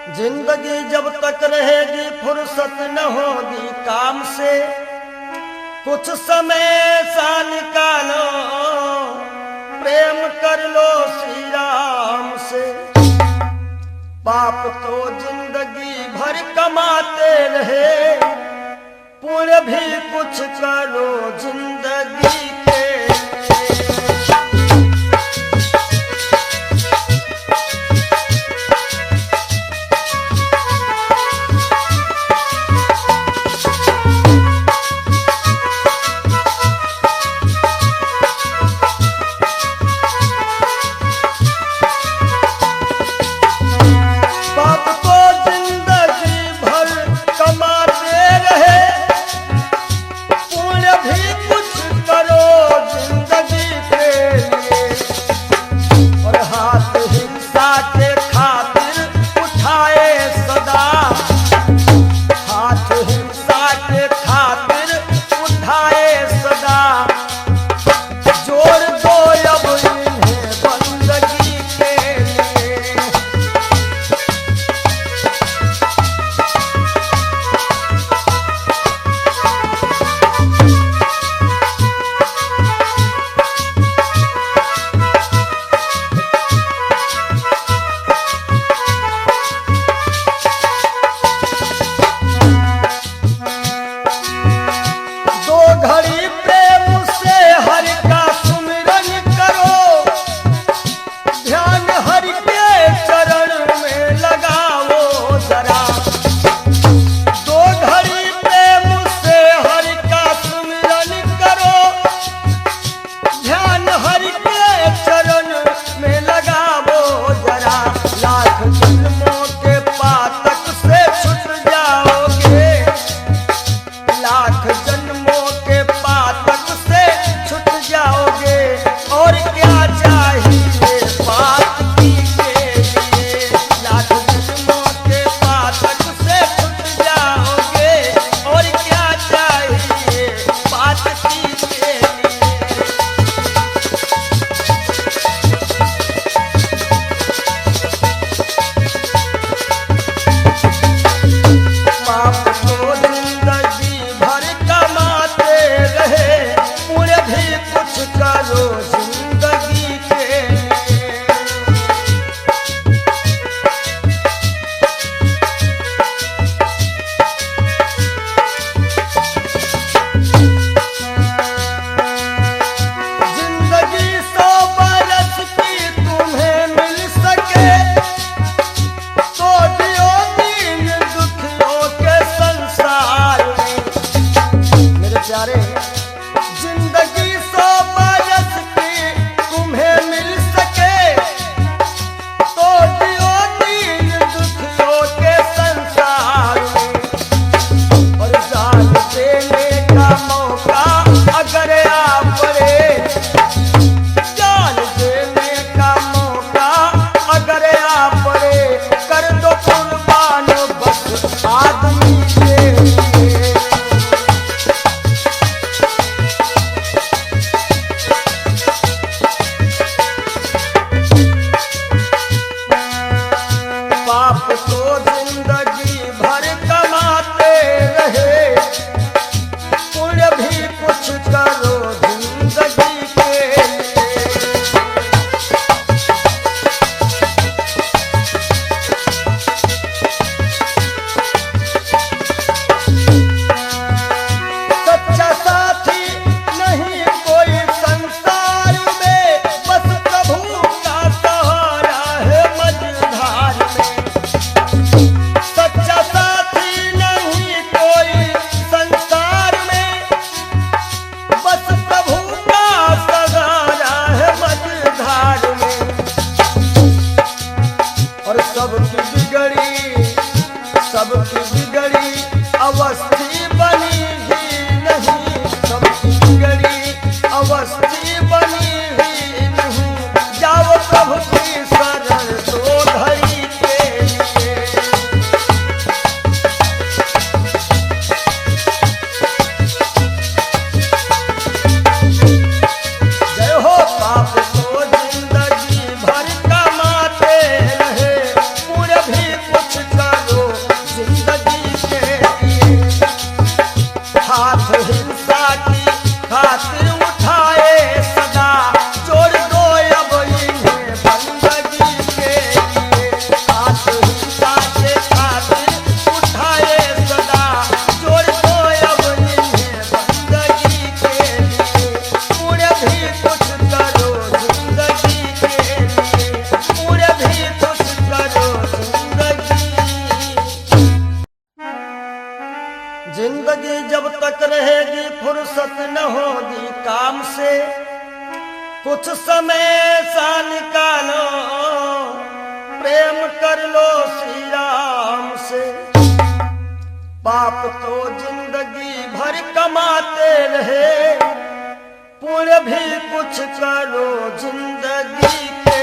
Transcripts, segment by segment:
जिंदगी जब तक रहेगी फुर्सत न होगी काम से, कुछ समय सा निकालो प्रेम कर लो श्री राम से। पाप तो जिंदगी भर कमाते रहे, पुण्य भी कुछ करो जिंदगी के। सबकी बिगड़ी अवस्थी बनी ही नहीं, सबकी बिगड़ी अवस्थी बनी ही नहीं। जाओ प्रभु की शरण दो घड़ी के लिए। जय हो पाप को जिंदगी भर कमाते रहे, पूरे भी कुछ फुर्सत न होगी काम से, कुछ समय सा निकालो, प्रेम कर लो श्री राम से। पाप तो जिंदगी भर कमाते रहे, पुण्य भी कुछ करो जिंदगी के।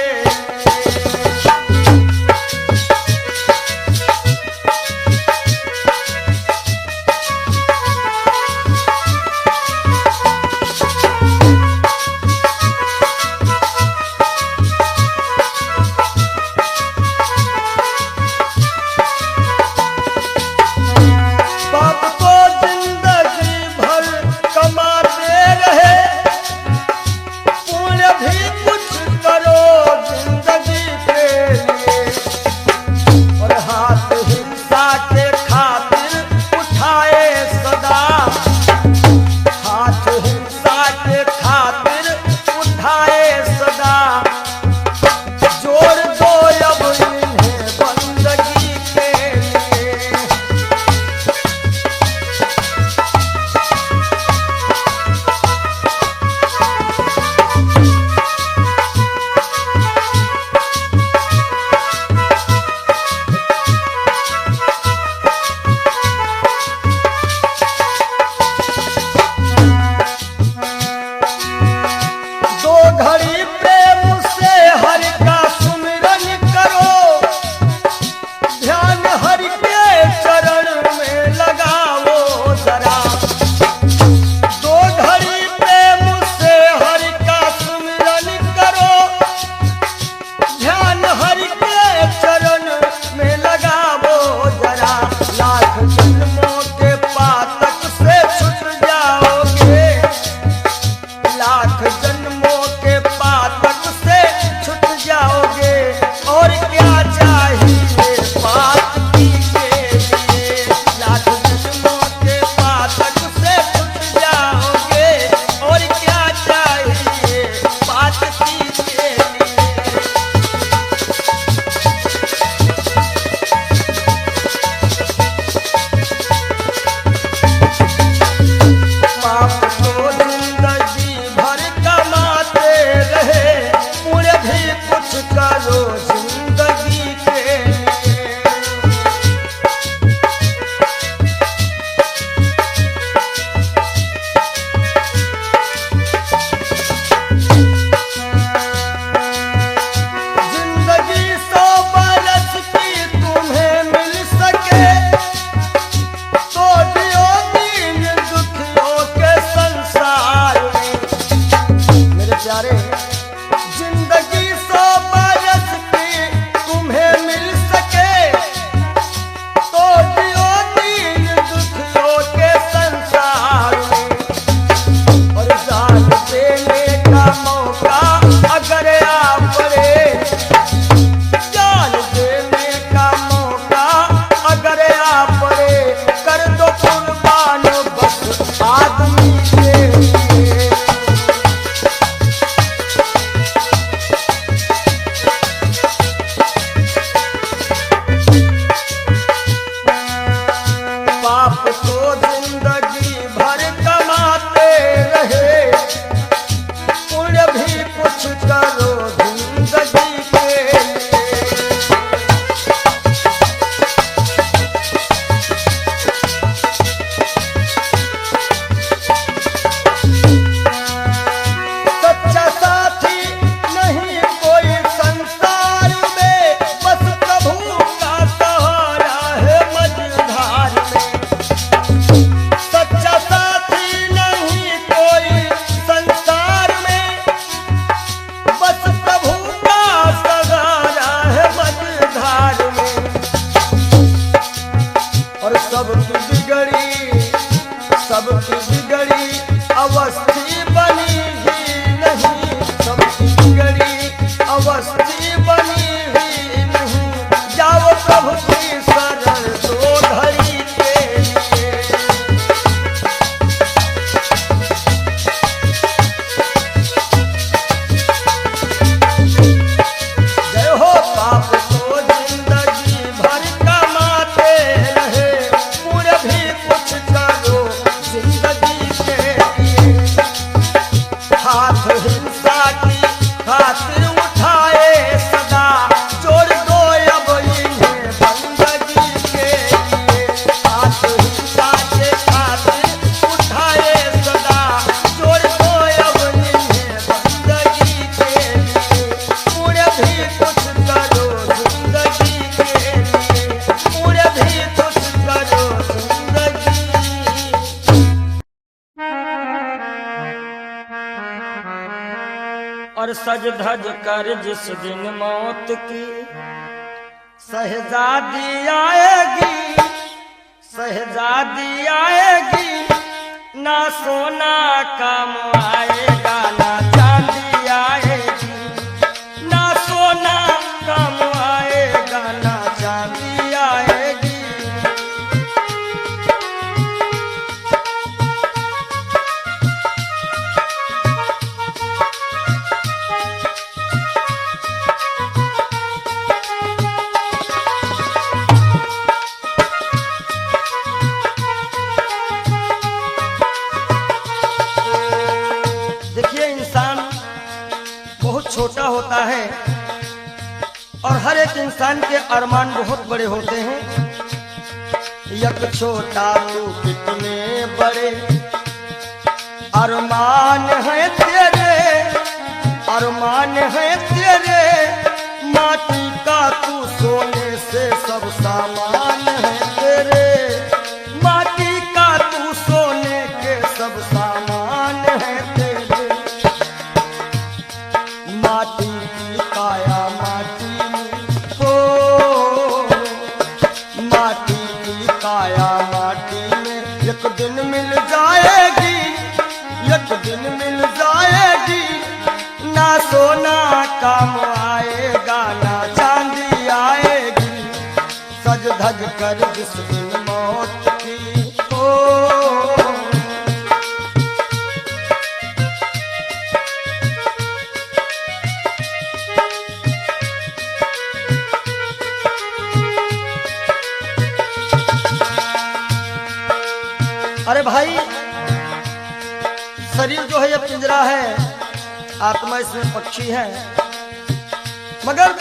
सबकी बिगड़ी अवस्थी बनी ही नहीं, सबकी बिगड़ी अवस्थी बनी ही नहीं। जाओ प्रभु की शरण दो घड़ी के लिए। जय हो पाप को जिंदगी भर कमाते रहे, पूरे भी कुछ करो जिंदगी के। सज धज कर जिस दिन मौत की शहजादी आएगी, शहजादी आएगी, ना सोना काम आएगा ना चांदी आएगी, ना सोना काम आएगा ना चांदी आएगी। देखिए, इंसान बहुत छोटा होता है और हर एक इंसान के अरमान बहुत बड़े होते हैं। यक छोटा तू कितने बड़े अरमान है तेरे, अरमान है तेरे, माटी का तू सोने से सब सामान है तेरे, माटी का तू सोने के सब सामान है तेरे। माटी की काया माटी में हो, माटी की काया माटी में एक दिन मिल जाएगी, एक दिन मिल जाएगी, ना सोना काम आएगा ना चांदी आएगी, सज धज कर जिस दिन मौत की हो। अरे भाई, शरीर जो है ये पिंजरा है, आत्मा इसमें पक्षी है, मगर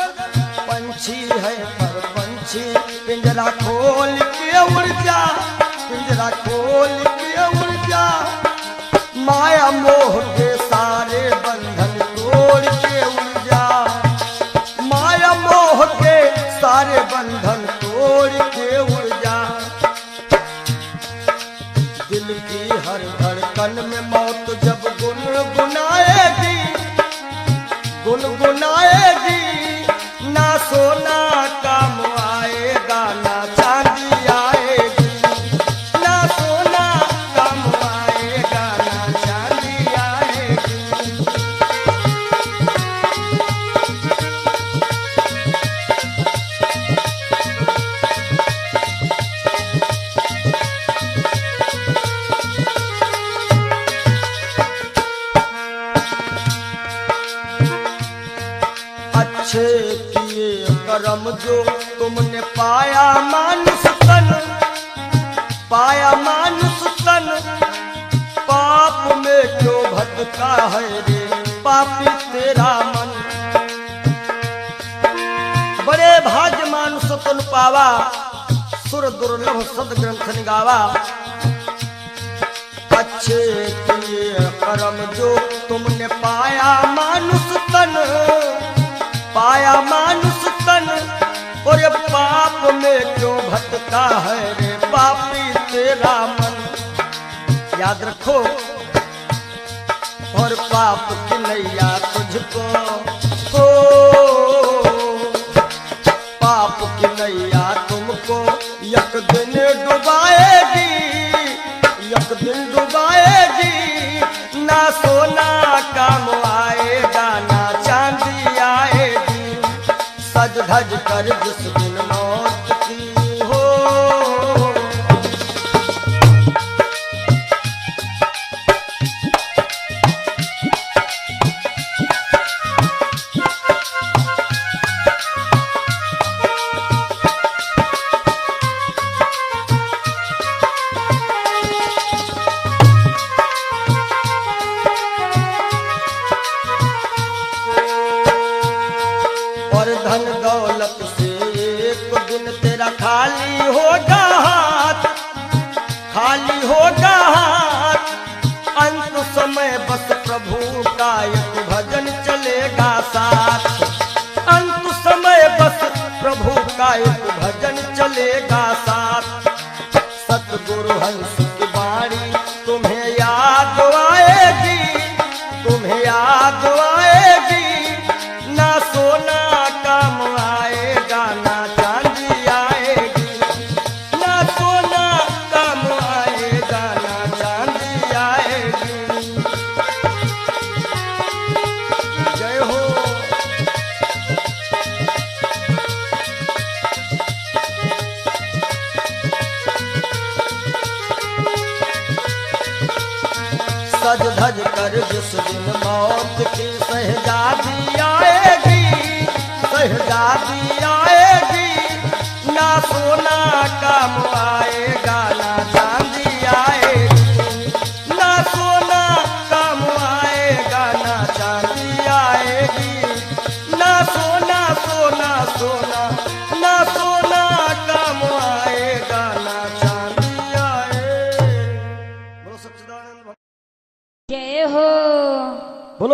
पंछी है पर पंछी पिंजरा खोल के उड़ जा, पिंजरा खोल के उड़ जा, माया मोह के सारे बंधन तोड़ के उड़ जा, माया मोह के सारे बंधन तोड़ के उड़ जा। दिल की हर धड़कन में मौत जब गुनगुनाएगी, गुनगुनाएगी, ना सोना काम आएगा ना चांदी आएगी, ना सोना काम आएगा ना चांदी आएगी। अच्छे किए कर्म जो तुमने पाया मानुष तन, पाया मानुष तन, पाप में क्यों भटका है रे पापी तेरा मन। बड़े भाग्य मानुष तन पावा, सुर दुर्लभ सद ग्रंथ निगावा। अच्छे किए कर्म जो तुमने पाया मानुष तन, पाया मानुष तन, और ये पाप में क्यों भटका है रे पापी तेरा मन। याद रखो, और पाप की नैया तुझको हो, पाप की नैया तुमको एक दिन डुबाएगी, एक दिन डुबाएगी, ना सोना काम आएगा ना चांदी आएगी, सज धज कर जिस दिन मौत की हो। और धन दौलत से एक दिन तेरा खाली होगा हाथ, खाली होगा हाथ, अंत समय बस प्रभु का एक भजन चलेगा साथ, अंत समय बस प्रभु का एक भजन चलेगा साथ। सतगुरु हंस की वाणी तुम्हें याद आएगी, तुम्हें याद आएगी,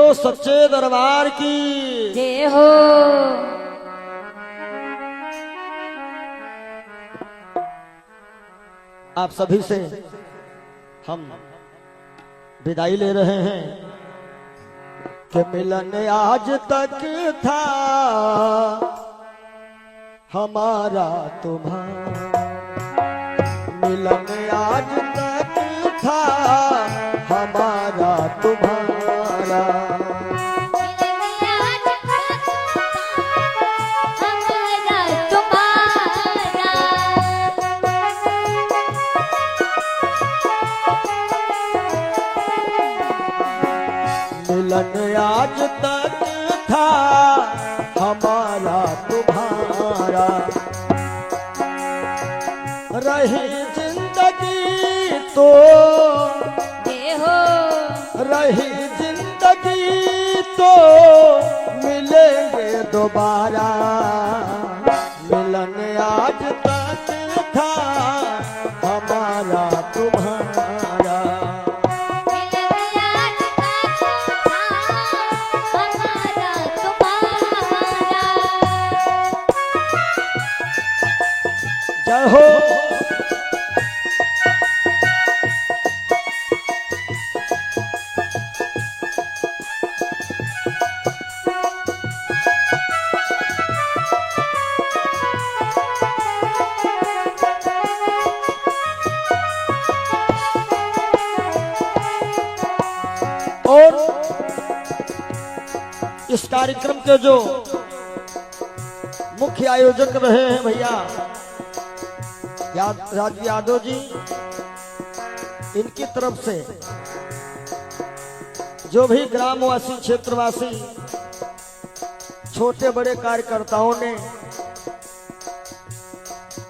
बोलो सच्चे दरबार की जय हो। आप सभी से हम विदाई ले रहे हैं कि मिलन आज तक था हमारा तुम्हारा, मिलन आज तक था हमारा तुम्हारा, मिलन आज तक था हमारा तुम्हारा, रही जिंदगी तो रही जिंदगी तो मिलेंगे दोबारा, मिलन आज तक था हमारा तुम्हारा, जय हो। और इस कार्यक्रम के जो मुख्य आयोजक रहे हैं भैया राजू यादव जी, इनकी तरफ से जो भी ग्रामवासी क्षेत्रवासी छोटे बड़े कार्यकर्ताओं ने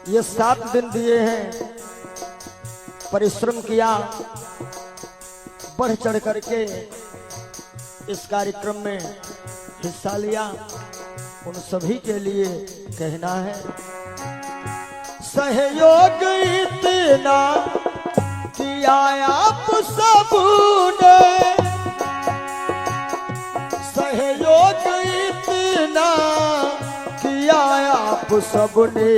ये 7 दिन दिए हैं, परिश्रम किया, बढ़ चढ़ करके इस कार्यक्रम में हिस्सा लिया, उन सभी के लिए कहना है सहयोग इतना किया आप सबने, सहयोग इतना किया आप सबने,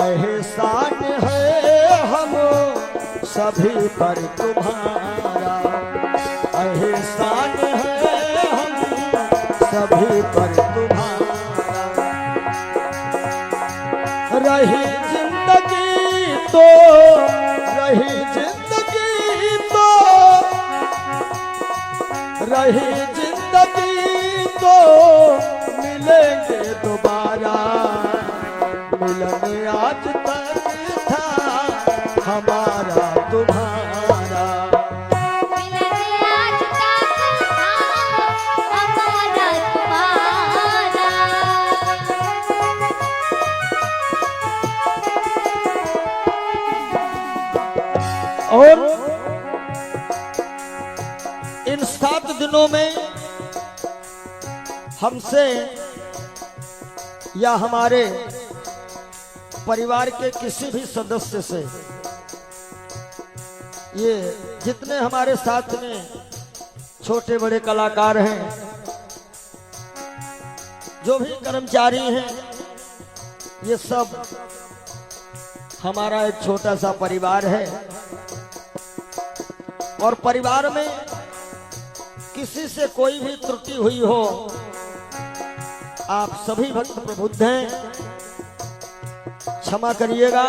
एहसान है हम सभी पर तुम्हारा, एहसान है हम सभी पर तुम्हारा, रही जिंदगी तो रही जिंदगी तो रही जिंदगी तो मिलेंगे दोबारा, मिलन आज तक था हमारा तुम्हारा, और इन 7 दिनों में हमसे या हमारे परिवार के किसी भी सदस्य से, ये जितने हमारे साथ में छोटे बड़े कलाकार हैं, जो भी कर्मचारी हैं, ये सब हमारा एक छोटा सा परिवार है, और परिवार में किसी से कोई भी त्रुटि हुई हो, आप सभी भक्त प्रबुद्ध हैं, क्षमा करिएगा।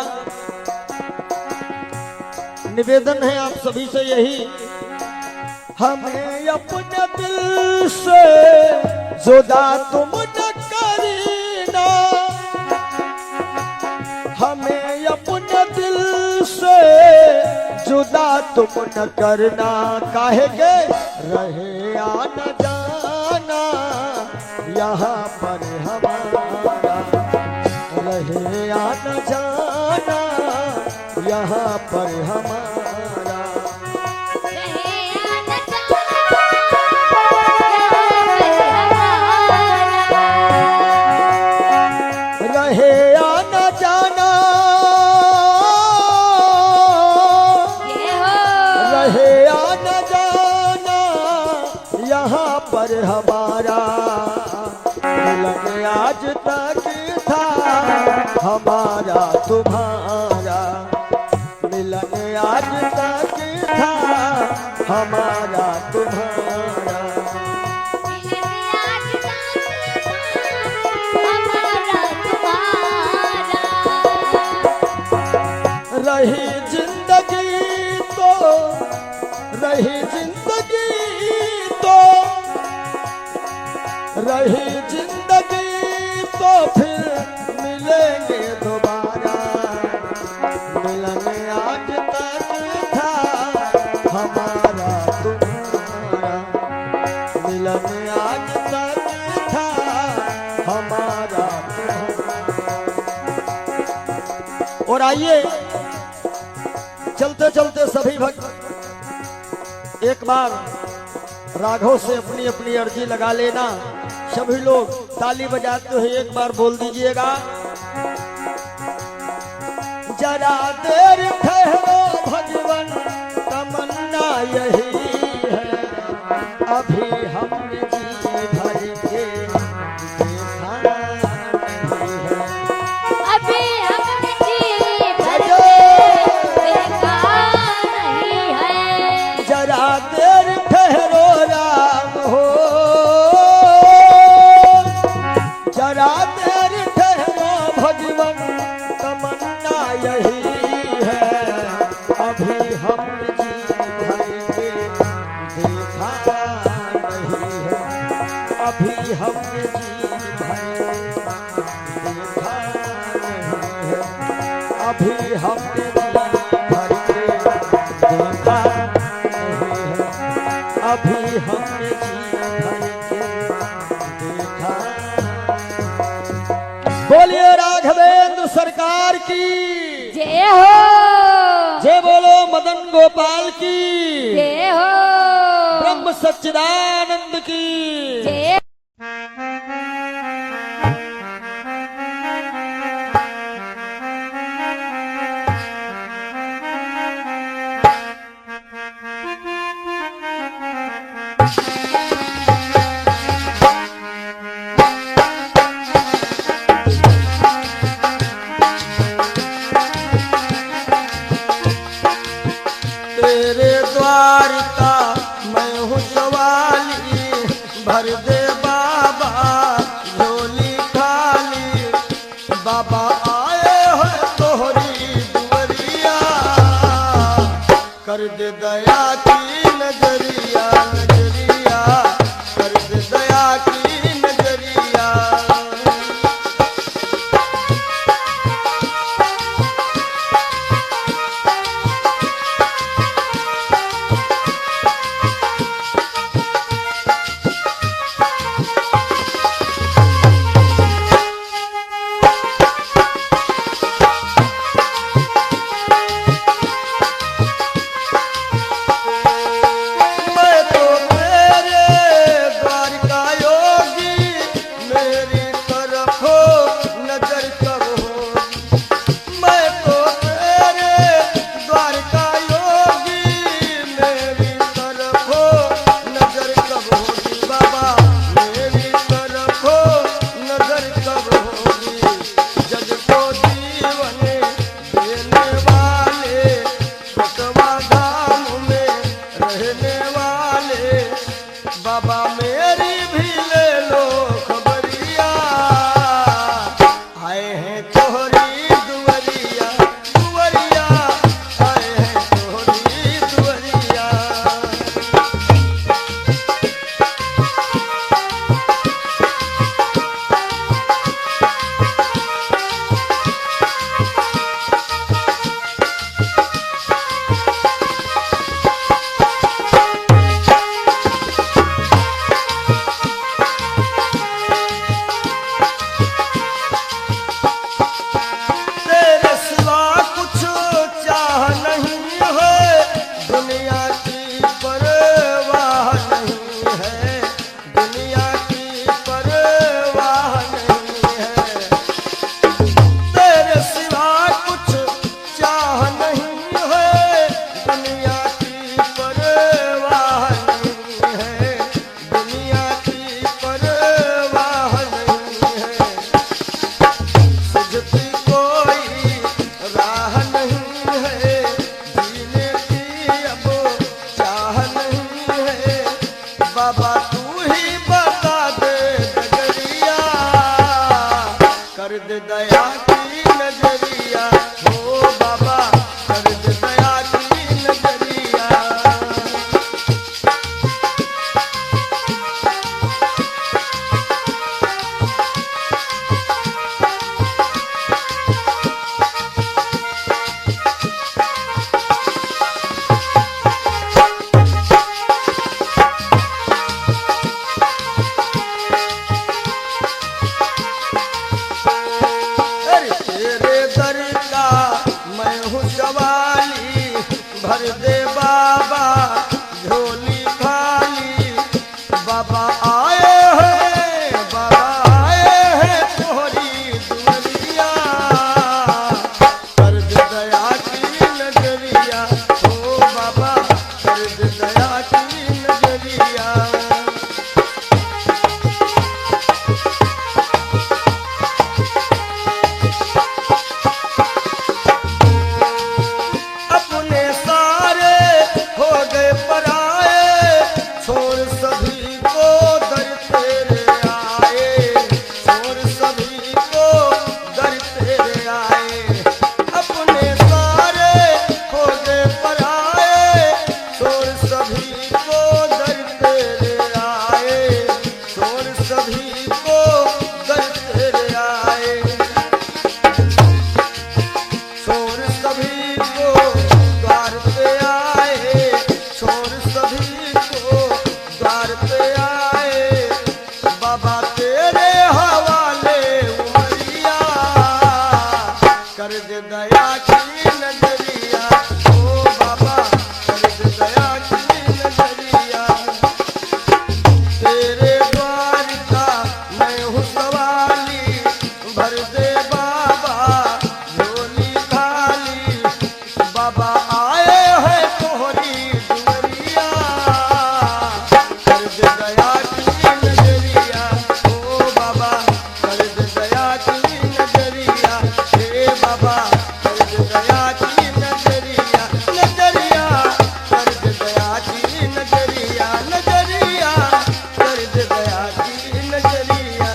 निवेदन है आप सभी से यही, हमें अपने दिल से जुदा तुम न करना, हमें अपने दिल से जुदा तुम न करना, काहेंगे रहे आना जाना यहाँ पर हमारा, रहे आना जाना यहाँ पर हमारा, रहे आना जाना, रहे आना जाना हमारा तुम्हारा मिलन आज तक था, हमारा तुम्हारा रही जिंदगी तो, रही जिंदगी तो, रही जिंदगी तो फिर मिलेंगे दोबारा, मिलन आज तक था, हमारा तुम्हारा मिलन आज तक था, हमारा तुम्हारा। और आइए चलते चलते सभी भक्त एक बार राघव से अपनी अपनी अर्जी लगा लेना। सभी लोग ताली बजाते हुए एक बार बोल दीजिएगा, जरा देर ठहरो भगवन तमन्ना यही है, अभी हमने जी भर के देखा नहीं है, अभी हमने जी भर के देखा नहीं है। जरा देर ठहरो राम हो, जरा देर ठहरो भगवन तमन्ना यही है, अभी हम जी भर के देखा नहीं है, अभी हम जी भर के देखा नहीं है, अभी हम जी भर के देखा नहीं है, अभी हमने जी भर के देखा। बोलिए राघवेंद्र सरकार की जय हो, जय बोलो मदन गोपाल की जय हो, ब्रह्म सच्चिदानंद की जय। तेरे द्वार का मैं हूँ सवाली, भर दे बाबा झोली खाली, बाबा आए हो तोहरी दुवरिया, कर दे दया की नजरिया, नजरिया कर दे दया की नजरिया। मैं तो तेरे द्वार का योगी, मेरी तरफ हो नजर कब हो, मैं तो तेरे द्वार का योगी, मेरी तरफ हो नजर कब होगी, बाबा मेरी तरफ हो नजर कब होगी, जग को जीवन देने वाले, बसवा धाम में रहने वाले, बाबा मेरी भी ले लो खबरिया, आए हैं तोहरी दुवरिया, दुवरिया आए हैं तोहरी दुवरिया। की नजरिया हो बाबा कर दे दया की नजरिया। अरे तेरे दर का मैं हूँ सवाली भर दे बाबा झोली खाली। बाबा आए हैं तोहरी दुनिया कर दे दया की नजरिया ओ बाबा कर दे दया की नजरिया। अपने सारे हो गए पराए छोड़ सभी को दर तेरे आए छोड़ सभी को दर तेरे आए। अपने सारे हो गए पराए छोड़ सभी को दर तेरे आए छोड़ सभी को दर तेरे आए। छोड़ सभी को द्वार पे आए छोड़ सभी को द्वार पे आए। बाबा तेरे हवाले उमरिया कर दे दया की नजरिया ओ बाबा कर दे दया की नजरिया। तेरे द्वार का मैं हूँ सवाली भर दे बाबा झोली खाली। बाबा आए हैं तोहरी दुनिया कर दे दया की नजरिया ओ बाबा कर दे दया की नजरिया। हे बाबा कर दे दया की नजरिया नजरिया कर दे दया की नजरिया नजरिया कर दे दया की नजरिया।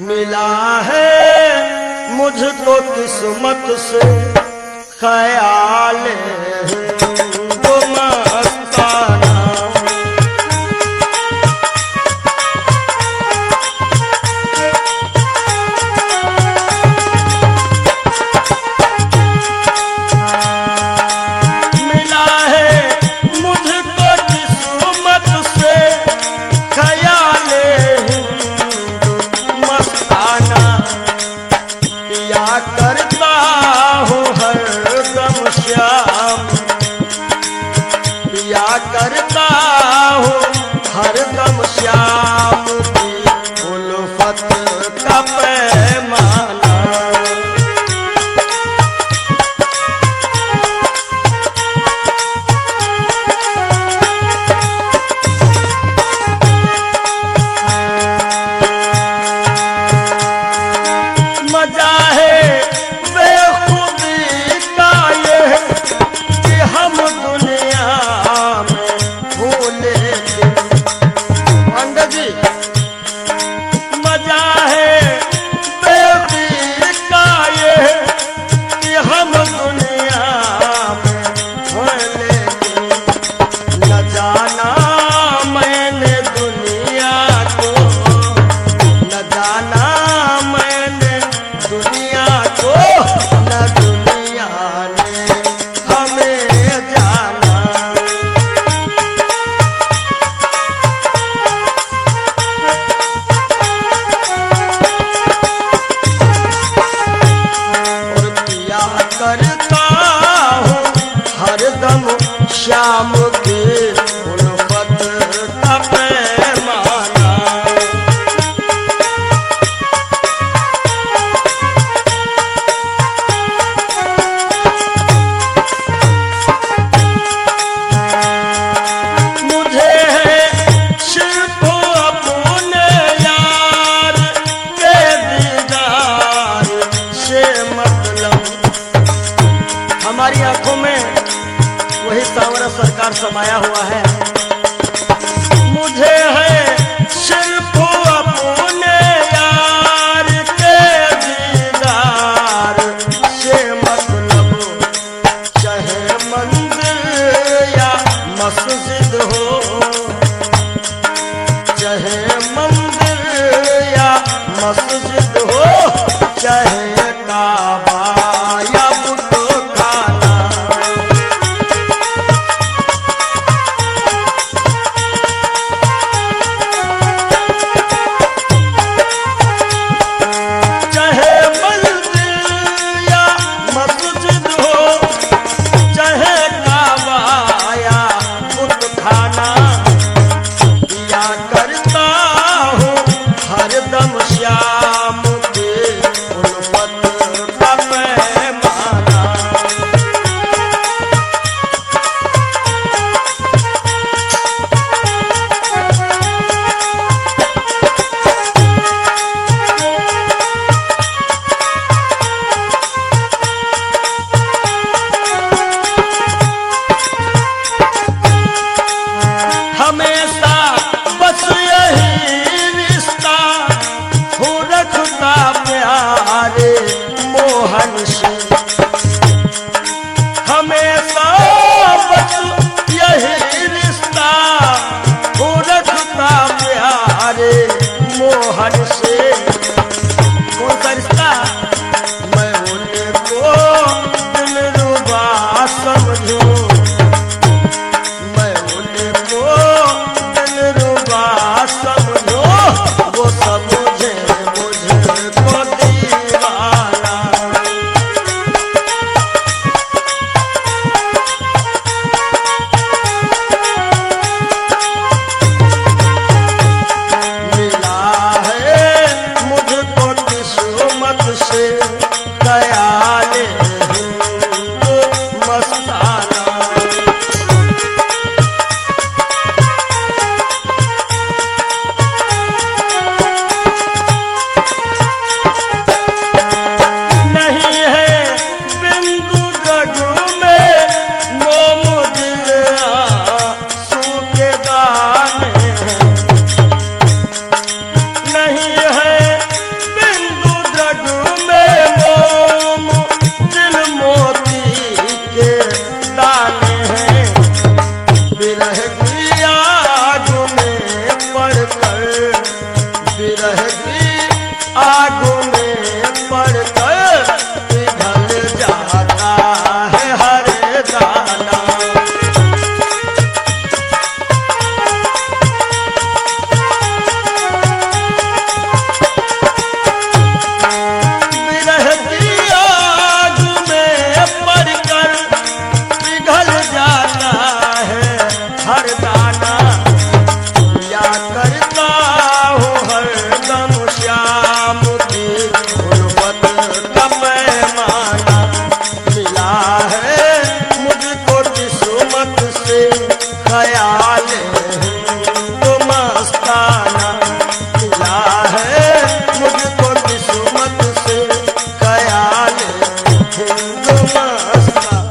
मिला है मुझको किस्मत से ख्याल वो मस्ताना। मिला है मुझको किस्मत से ख्याल मस्ताना। पिया करता हूँ हरदम श्याम पिया करता हूँ हरदम श्याम की उल्फत का पैमाना। मजा है बेखुदी का ये कि हम दुनिया में भूले थे। पंडित जी मजा है बेखुदी का ये कि हम दुनिया में भूले थे। न जाना मैंने दुनिया को न जाना मैंने दुनिया को न दुनिया ने हमें जाना। और पिया करता हूँ हरदम श्याम की उल्फत का पैमाना। मुझे है सिर्फ अपने यार के दीदार से मतलब। हमारी आंखों में वही सांवरा सरकार समाया हुआ है। मुझे है सिर्फ अपने यार चाहे काबा या बुतखाना। चाहे मंदिर या मस्जिद हो, चाहे काबा या बुतखाना, या करता हूँ हरदम श्याम के उल्फत का पैमाना। हमेशा बस यही रिश्ता हो रखता प्यारे मोहन से। हमेशा बस यही रिश्ता हो रखता प्यारे मोहन से। कौन सा रिश्ता? मैं उनको दिलरुबा समझूं, मैं उनको दिलरुबा समझो, वो समझे मुझको दीवाना। मिला है मुझको किस्मत से ख्याल हिंदू मस्ताना। नहीं है बिंदु रघु में मोम दिल आंसू के दाने हैं। नहीं है बिंदु रघु में मोम दिल मोती के दाने हैं। विरह की आग में पड़कर, विरह की आग में पड़कर पिघल जाता है हर दाना। विरह की आग में पड़कर पिघल जाता है हर दाना। या करता हूँ हरदम श्याम की उल्फत का पैमाना। मिला है मुझको किस्मत से ख्याल हिंदू मस्ताना। मिला है मुझको किस्मत से ख्याल हिंदू मस्ताना।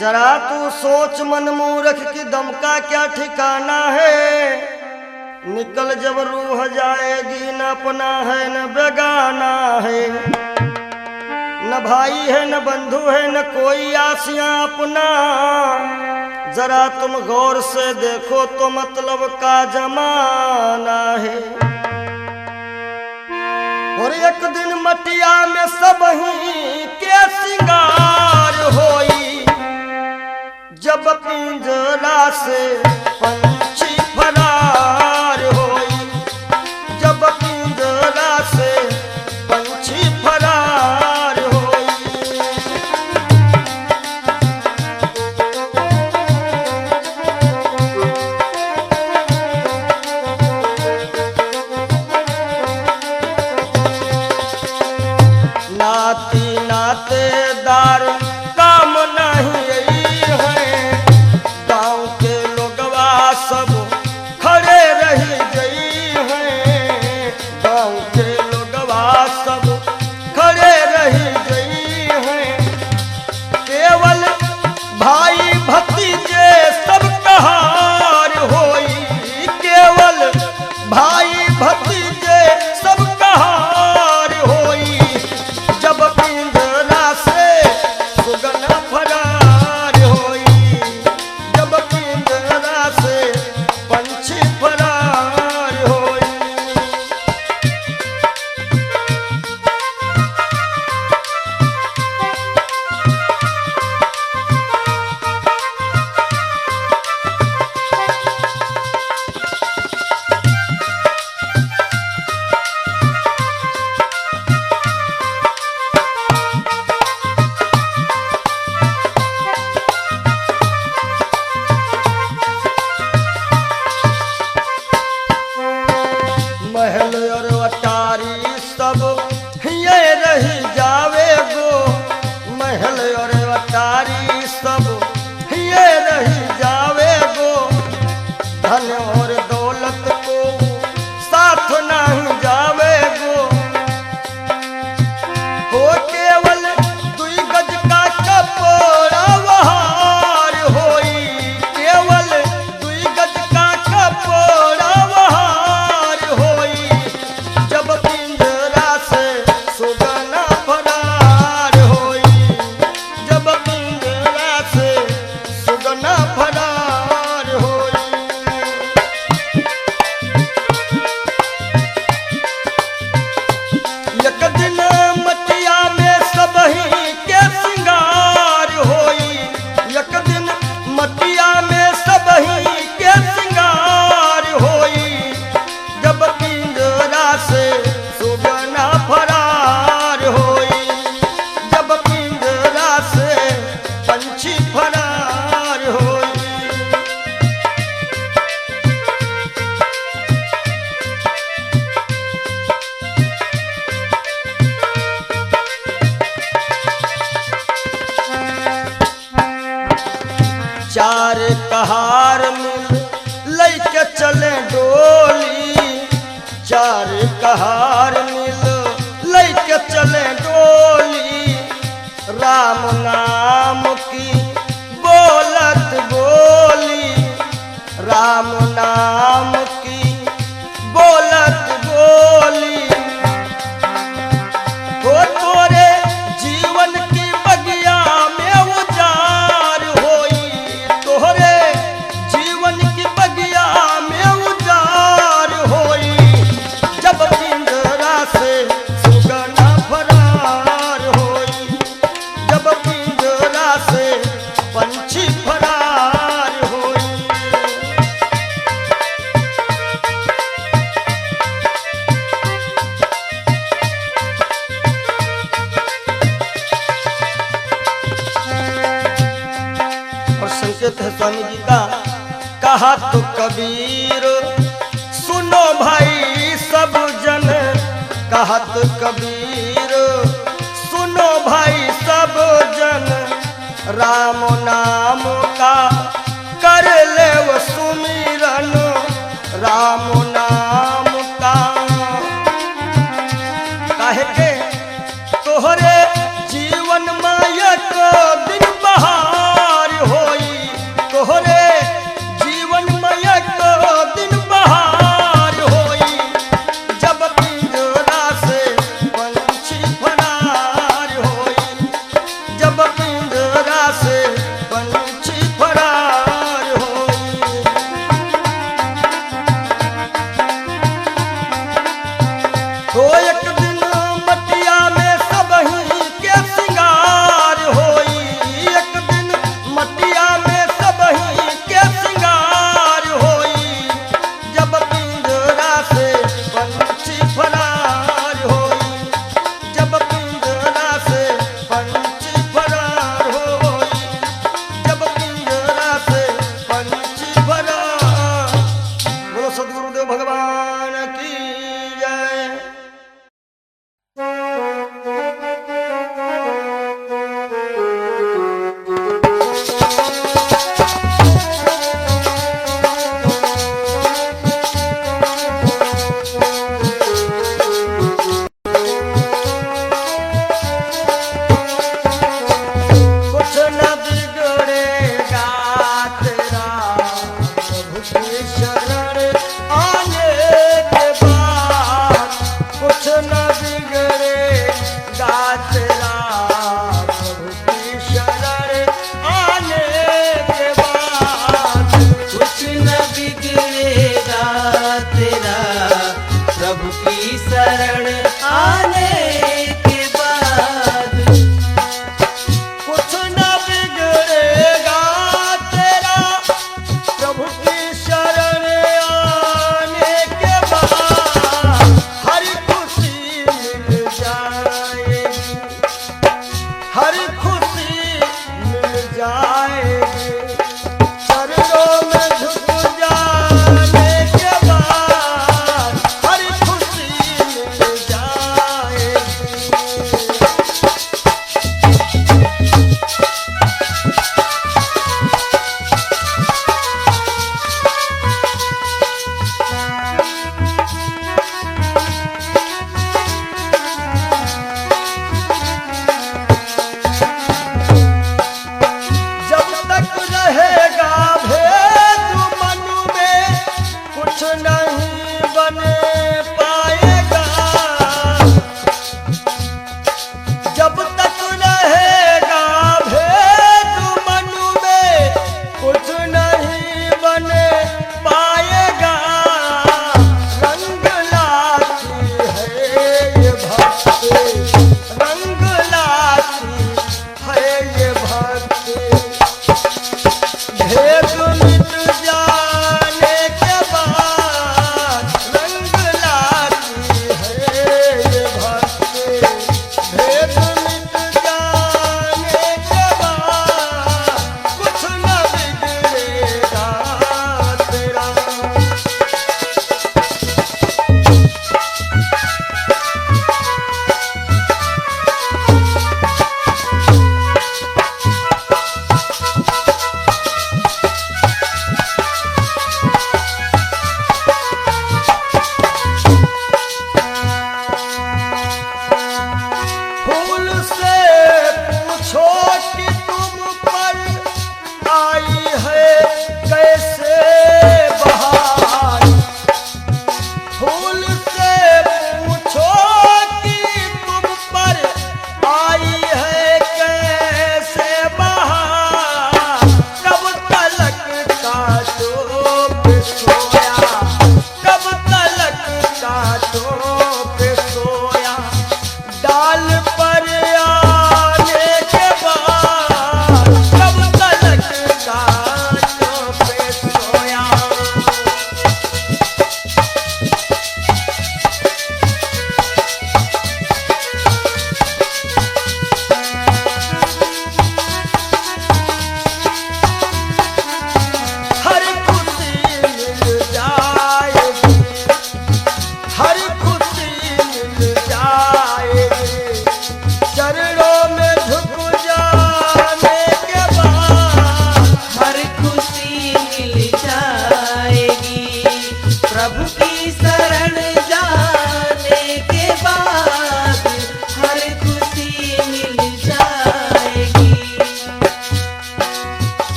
जरा तू सोच मन मूर्ख की दम का क्या ठिकाना है। निकल जब रूह जाएगी, न अपना है न बेगाना है, न भाई है न बंधु है न कोई आसियां अपना। जरा तुम गौर से देखो तो मतलब का जमाना है। और एक दिन मटिया में सब ही के सिंगार होई, जब पिंजरा से पंछी फरार होई, जब पिंजरा से पंछी फरार होई। नाती नातेदार काम नहीं है, गांव के लोगवा सब खड़े रही गई हैं। गांव के लोगवा सब खड़े रही गई हैं। केवल भाई भतीजे सब कहार होई, केवल भाई भतीजे सब कहार होई। जब पिंजरा से सुगन फरार होई, जब पिंजरा कहार मिल लैके चले डोली, चार कहार मिल लैके चले डोली, राम नाम की बोलत बोली, राम नाम की बोलत बोली। हो तोरे जीवन की बगिया में उजार होई, तोरे जीवन की बगिया में उजार होई, जब पिंजरा से सुगना फरार होई, जब पिंजरा से पंछी फरार होई। और संकेत है स्वामी जी का, कहा तो कबीर सुनो भाई सब जन, कहा तो कबीर सुनो भाई सब जन, राम नाम का कर ले वो सुमिरन, राम नाम का। काहे के तोहरे जीवन मायक दिन बहार होई, तोहरे जीवन मायक दिन बहार होई, जब पिंजरा से पंछी फरार होई, जब पिंजरा से पंछी फरार होई। तो एक दिन मटिया में सबही के सिंगार होई, एक दिन मटिया में सबही के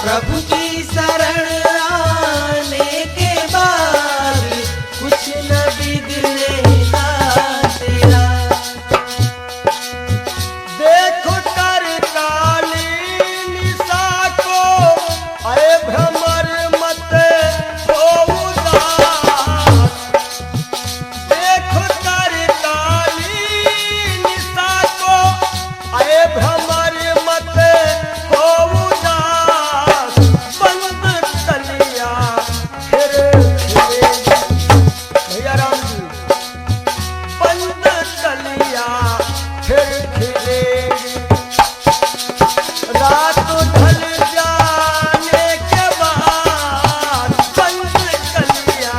प्रभु की शरण आने के बाद कुछ न बिगड़ेगा तेरा। देखो कर काली निशा को, अरे भ्रमर मत हो उदास। देखो कर काली निशा को, अरे भ्रमर मत हो उदास। बंद कलिया फिर खिलेगी। भैया राम जी, बंद कलिया फिर खिलेगी। रात ढल जाने के बाद बंद कलिया।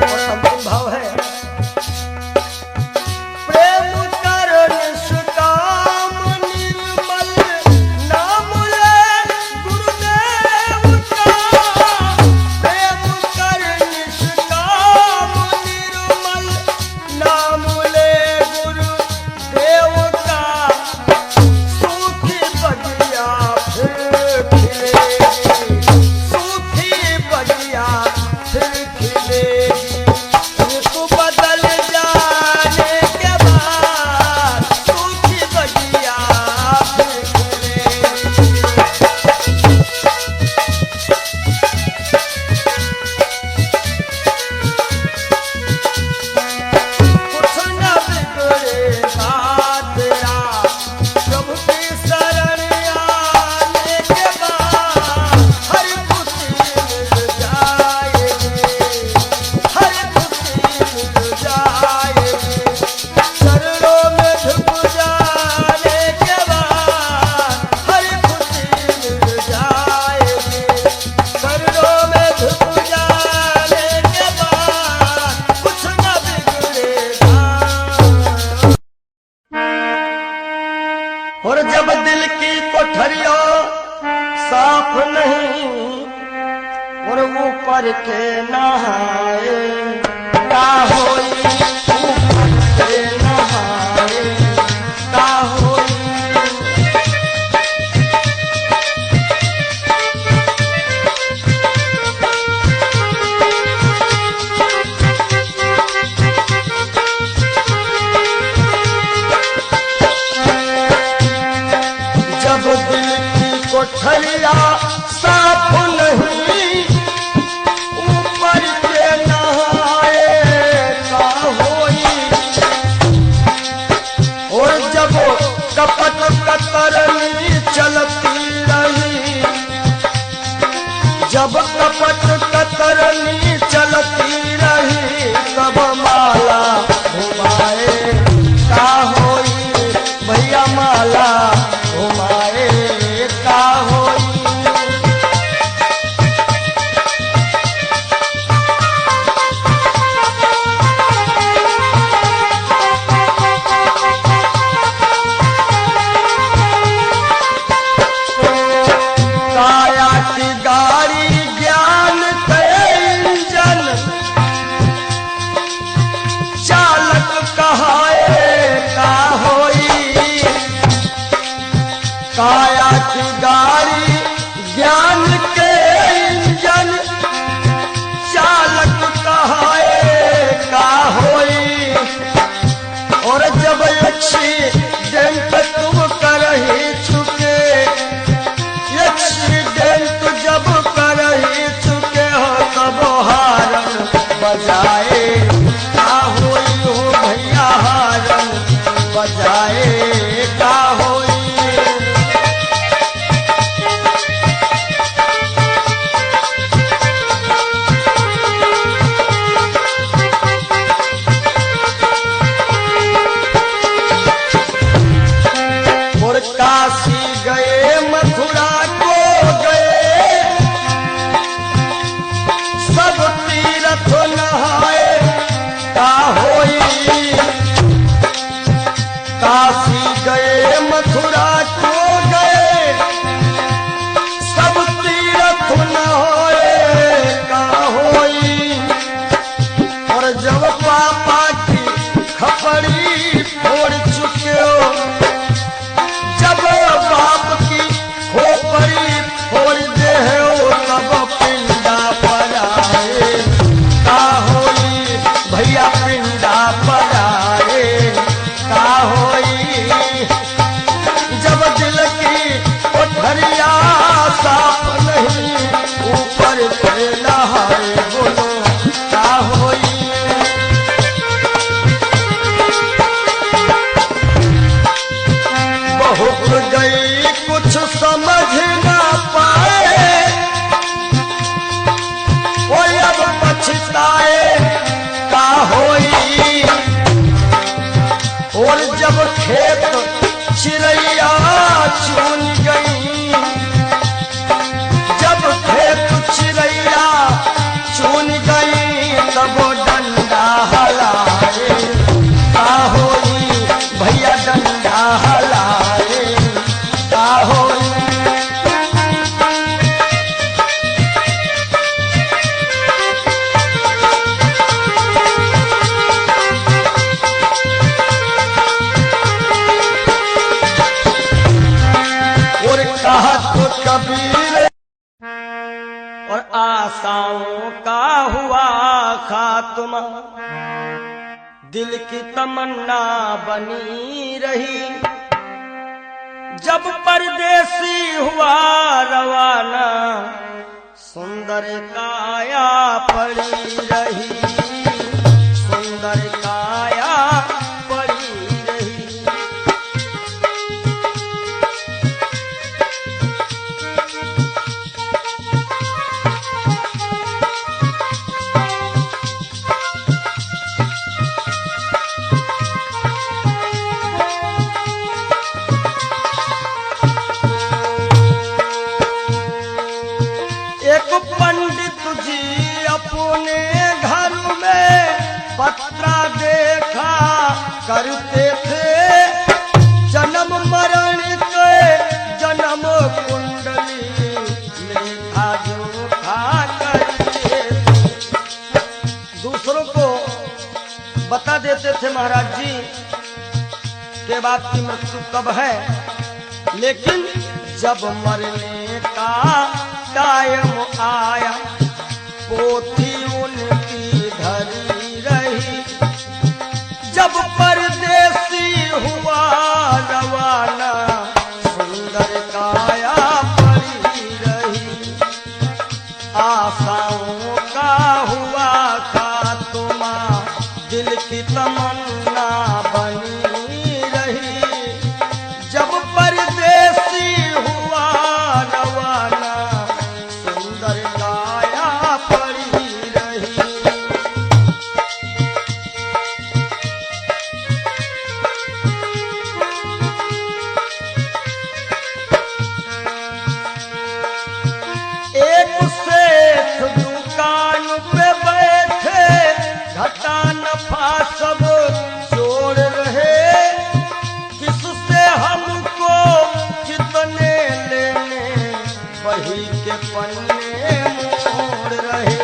और अंतिम भाव है, प्रेम कर निष्काम निर्मल नाम ले गुरुदेव का। प्रेम कर निष्काम निर्मल नाम ले गुरुदेव का। सूखी बगिया फिर खिलेगी। सूखी बगिया फिर खिलेगी। ऋतु बदल जाने के बाद सूखी बगिया फिर खिलेगी। कुछ न बिगड़ेगा तेरा, प्रभु की शरण आने के बाद हर खुशी मिल जाएगी। हर खुशी मिल जाएगी। चरणों में झुक जाने के बाद हर खुशी मिल जाएगी। चरणों में झुक जाने के बाद कुछ न बिगड़ेगा। और जब दिल की कोठरियों साफ नहीं, और ऊपर के नहाए का होई। ऊपर के नहाए का होई। जब दिल की कोठरिया साफ नहीं, ऊपर के नहाए का होई। और जब कपट कतरनी चलती रही, जब कपट कतरनी चलती रही, तब माला घुमाए का होई। भैया माला घुमाए का होई। काया की गाड़ी ज्ञान के इंजन, चालक कहाए का होई। काया की गाड़ी ज्ञान के इंजन, चालक कहाए का होई। और जब एक्सीडेंट तुम करही चुके, एक्सीडेंट जब करही चुके हो, तब हारन बजाए का होई। हो भैया हारन बजाए का होई। और काशी गए मथुरा को गए, सब तीर्थ नहाए का होई। काशी गए मथुरा गई कुछ समझ ना पाए, वो अब पछताए का होई। और जब खेत चिड़ैया चुन गई, जब खेत चिड़ैया चुन गई, तब डंडा हलाए का होई। भैया डंडा हलाए का होई। और कहा तो कबीर और आशाओं का हुआ खात्मा, दिल की तमन्ना बनी रही। जब परदेसी हुआ रवाना, सुंदर काया पड़ी रही, सुंदर काया पड़ी रही। एक पंडित जी अपने घर में पत्रा देखा करते थे, जन्म मरण के जन्म कुंडली लेखा जोखा करते थे। दूसरों को बता देते थे महाराज जी के बाद की मृत्यु कब है, लेकिन जब मरने का टाइम आया, पोथी उनकी धरी रही। जब परदेसी हुआ रवाना, सुंदर काया पड़ी रही। आशाओं का हुआ खात्मा, दिल की तमन्ना बनी रही। जब परदेसी हुआ रवाना, सुंदर काया पड़ी रही। एक सेठ दुकान पे बैठे, घाटा नफा सब जोड़ रहे। किससे हमको कितने लेने, वही के पन्ने मोड़ रहे।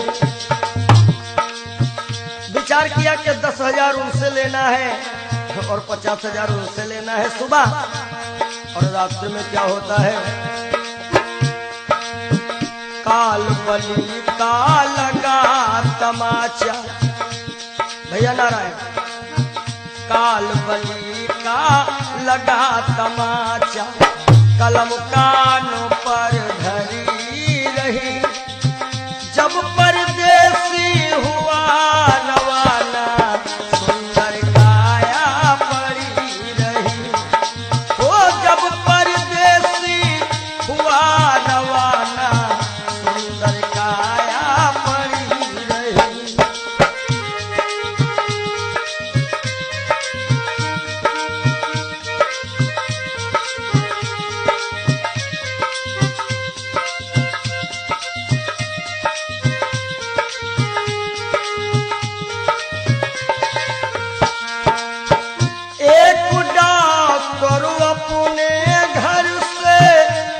विचार किया कि 10,000 उनसे लेना है और 50,000 उनसे लेना है सुबह, और रास्ते में क्या होता है, काल बली का लगा तमाचा। भैया नारायण, काल बली का लगा तमाचा, कलम कानों पर धरी रही। जब परदेसी हुआ रवाना, सुंदर काया पड़ी रही। ओ जब परदेसी हुआ रवाना, सुंदर काया पड़ी रही।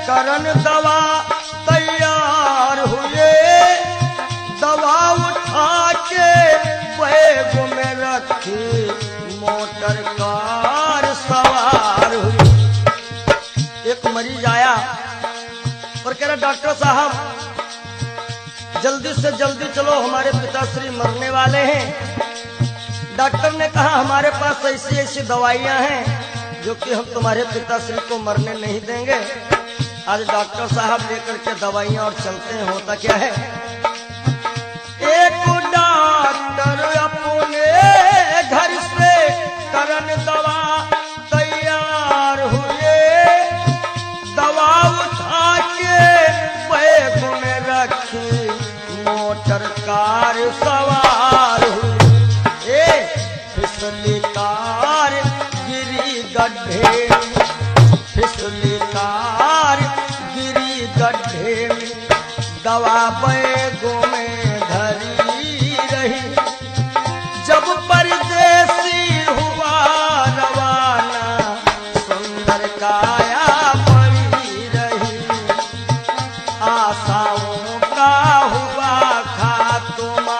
करन दवा तैयार हुए, दवा उठा के बैग में रखी, मोटर कार सवार हुई। एक मरीज आया और कह रहा डॉक्टर साहब जल्दी से जल्दी चलो, हमारे पिताश्री मरने वाले हैं। डॉक्टर ने कहा हमारे पास ऐसी ऐसी दवाइयां हैं जो कि हम तुम्हारे पिताश्री को मरने नहीं देंगे। आज डॉक्टर साहब लेकर के दवाइयां और चलते हैं। होता क्या है, एक डॉक्टर अपने घर से करन दवा तैयार हुए, सवार हुई। ए फिसली कार गिरी गड्ढे में, फिसली कार गिरी गड्ढे में, दवा बैगों में धरी रही। जब परदेसी हुआ रवाना, सुंदर काया पड़ी रही। आशाओं का हुआ खात्मा,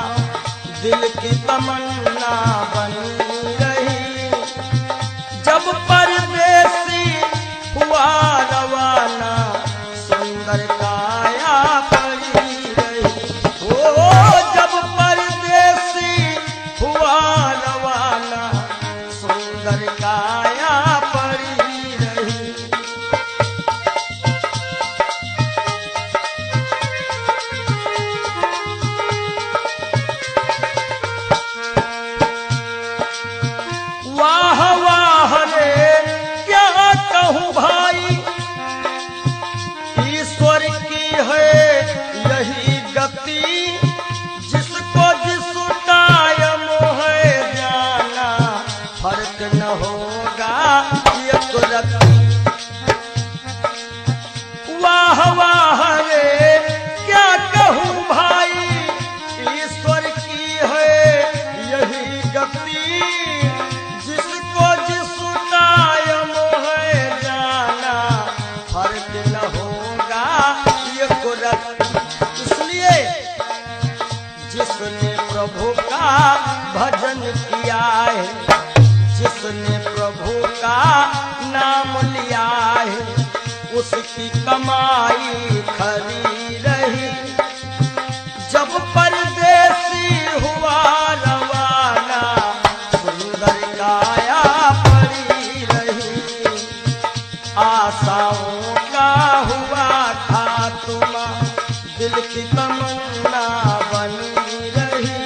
दिल की तमन्ना बनी रही। जब परदेसी हुआ रवाना, सुंदर काया पड़ी रही। ओ जब परदेसी हुआ रवाना, सुंदर काया पड़ी रही। वाह वाह रे क्या कहूँ भाई, ईश्वर की है यही गति। जिसको जिस टाइम है जाना, फर्क न होगा एक रत्ती। वाह वाह रे क्या कहूँ भाई, ईश्वर की है यही गति। जिसको जिस टाइम है जाना, फर्क न होगा एक रत्ती। इसलिए जिसने प्रभु का भजन किया है, जिसने प्रभु का नाम लिया है, उसकी कमाई खरी रही। जब परदेसी हुआ रवाना, सुंदर काया पड़ी रही। आशाओं का हुआ खात्मा, दिल की तमन्ना बनी रही।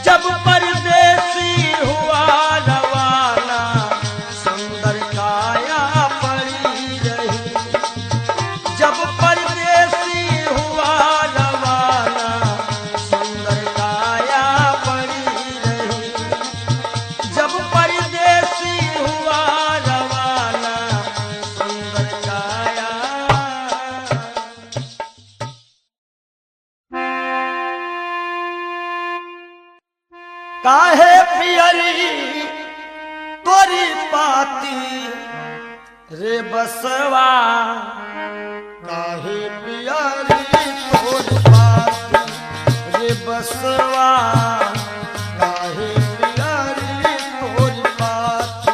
जब परदेसी हुआ रवाना, सुंदर काया पड़ी रही। जब परदेसी हुआ रवाना, सुंदर काया पड़ी रही। जब परदेसी हुआ रवाना, सुंदर काया। काहे पियरी तोरी पाती रे बसवा, काहे पियरी तोरी पाती रे बसवा, काहे पियरी तोरी पाती।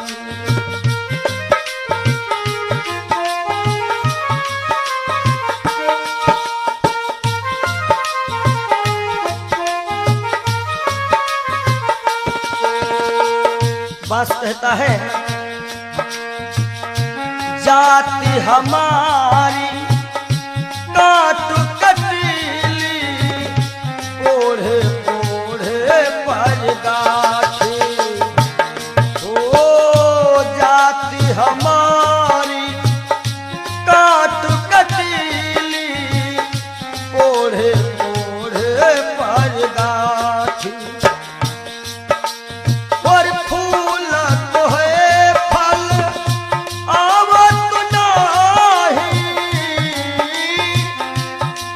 बास कहता है, जाति हमारी काट कटीली, ओढ़े ओढ़े पर गाठी। ओ जाति हमारी काट कटीली, ओढ़े ओढ़े पर गाठी। और फूल तो है फल आवत नाही,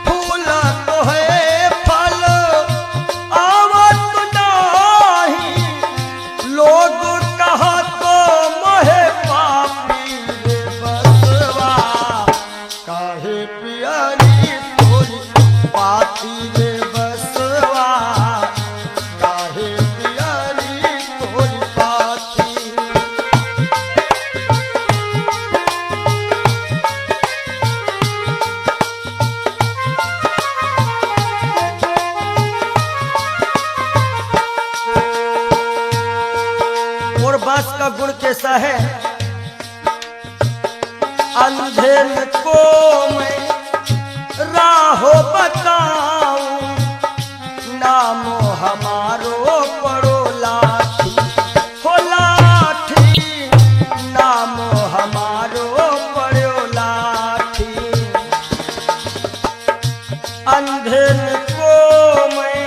फूल तो है फल आवत नाही। लोग कहा तो मोहे पापी रे बसवा, काहे पियरी तोरी पाती रे बसवा, काहे पियरी तोरी पाती। और बांस का गुण कैसा है, अंधेर को मैं राहो बताऊं, नामो हमारो पड़ो लाठी। हो लाठी, नामो हमारो पड़ो लाठी। अंधेर को मैं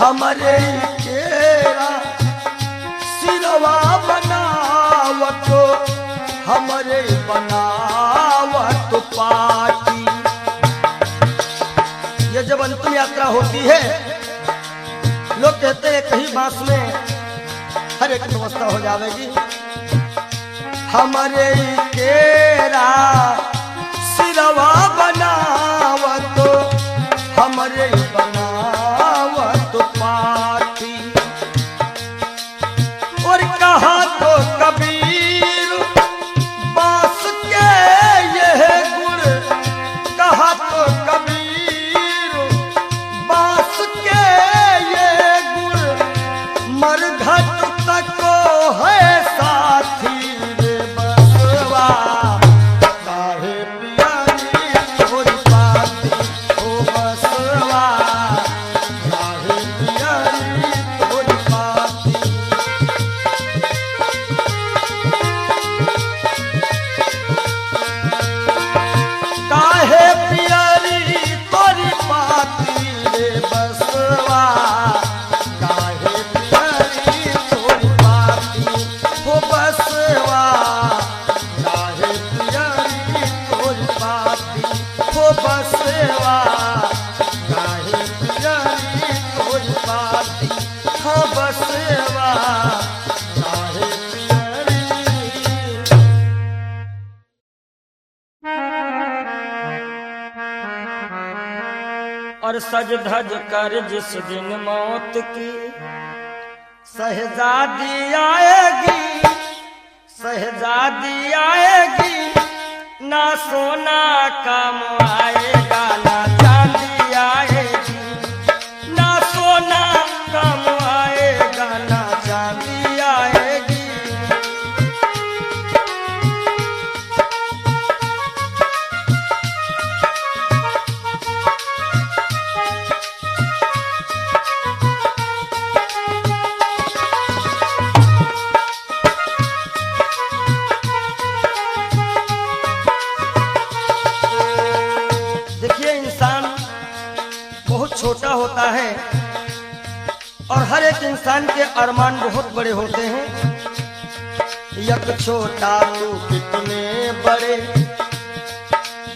हमरे केरा सिरवा बनावत हमरे बनावत पाटी। ये जब अंतिम यात्रा होती है लोग कहते हैं कहीं बांस में हर एक व्यवस्था हो जाएगी। हमरे केरा सिरवा बनावत हमरे बनावत पाटी। और कहा तो कबीर बांस के यह गुण, कहा तो कबीर बांस के ये गुण मरघट तक है साथी रे बसवा। काहे पियारी तोरी पाती ओ बसवा, काहे पियारी तोरी पाती। काहे पियारी तोरी पाती रे बसवा, काहे पियारी तोरी पाती हो बसवा, काहे पियारी तोरी पाती हो बसवा, काहे पियारी तोरी पाती हो बसवा, काहे पियारी। और सज धज कर जिस दिन मौत की शहजादी आएगी, शहजादी आएगी, ना सोना काम आएगा ना चांदी आएगी, ना सोना काम आएगा ना चांदी आएगी। देखिए इंसान बहुत छोटा होता है और हर एक इंसान के अरमान बहुत बड़े होते हैं। यक छोटा तू कितने बड़े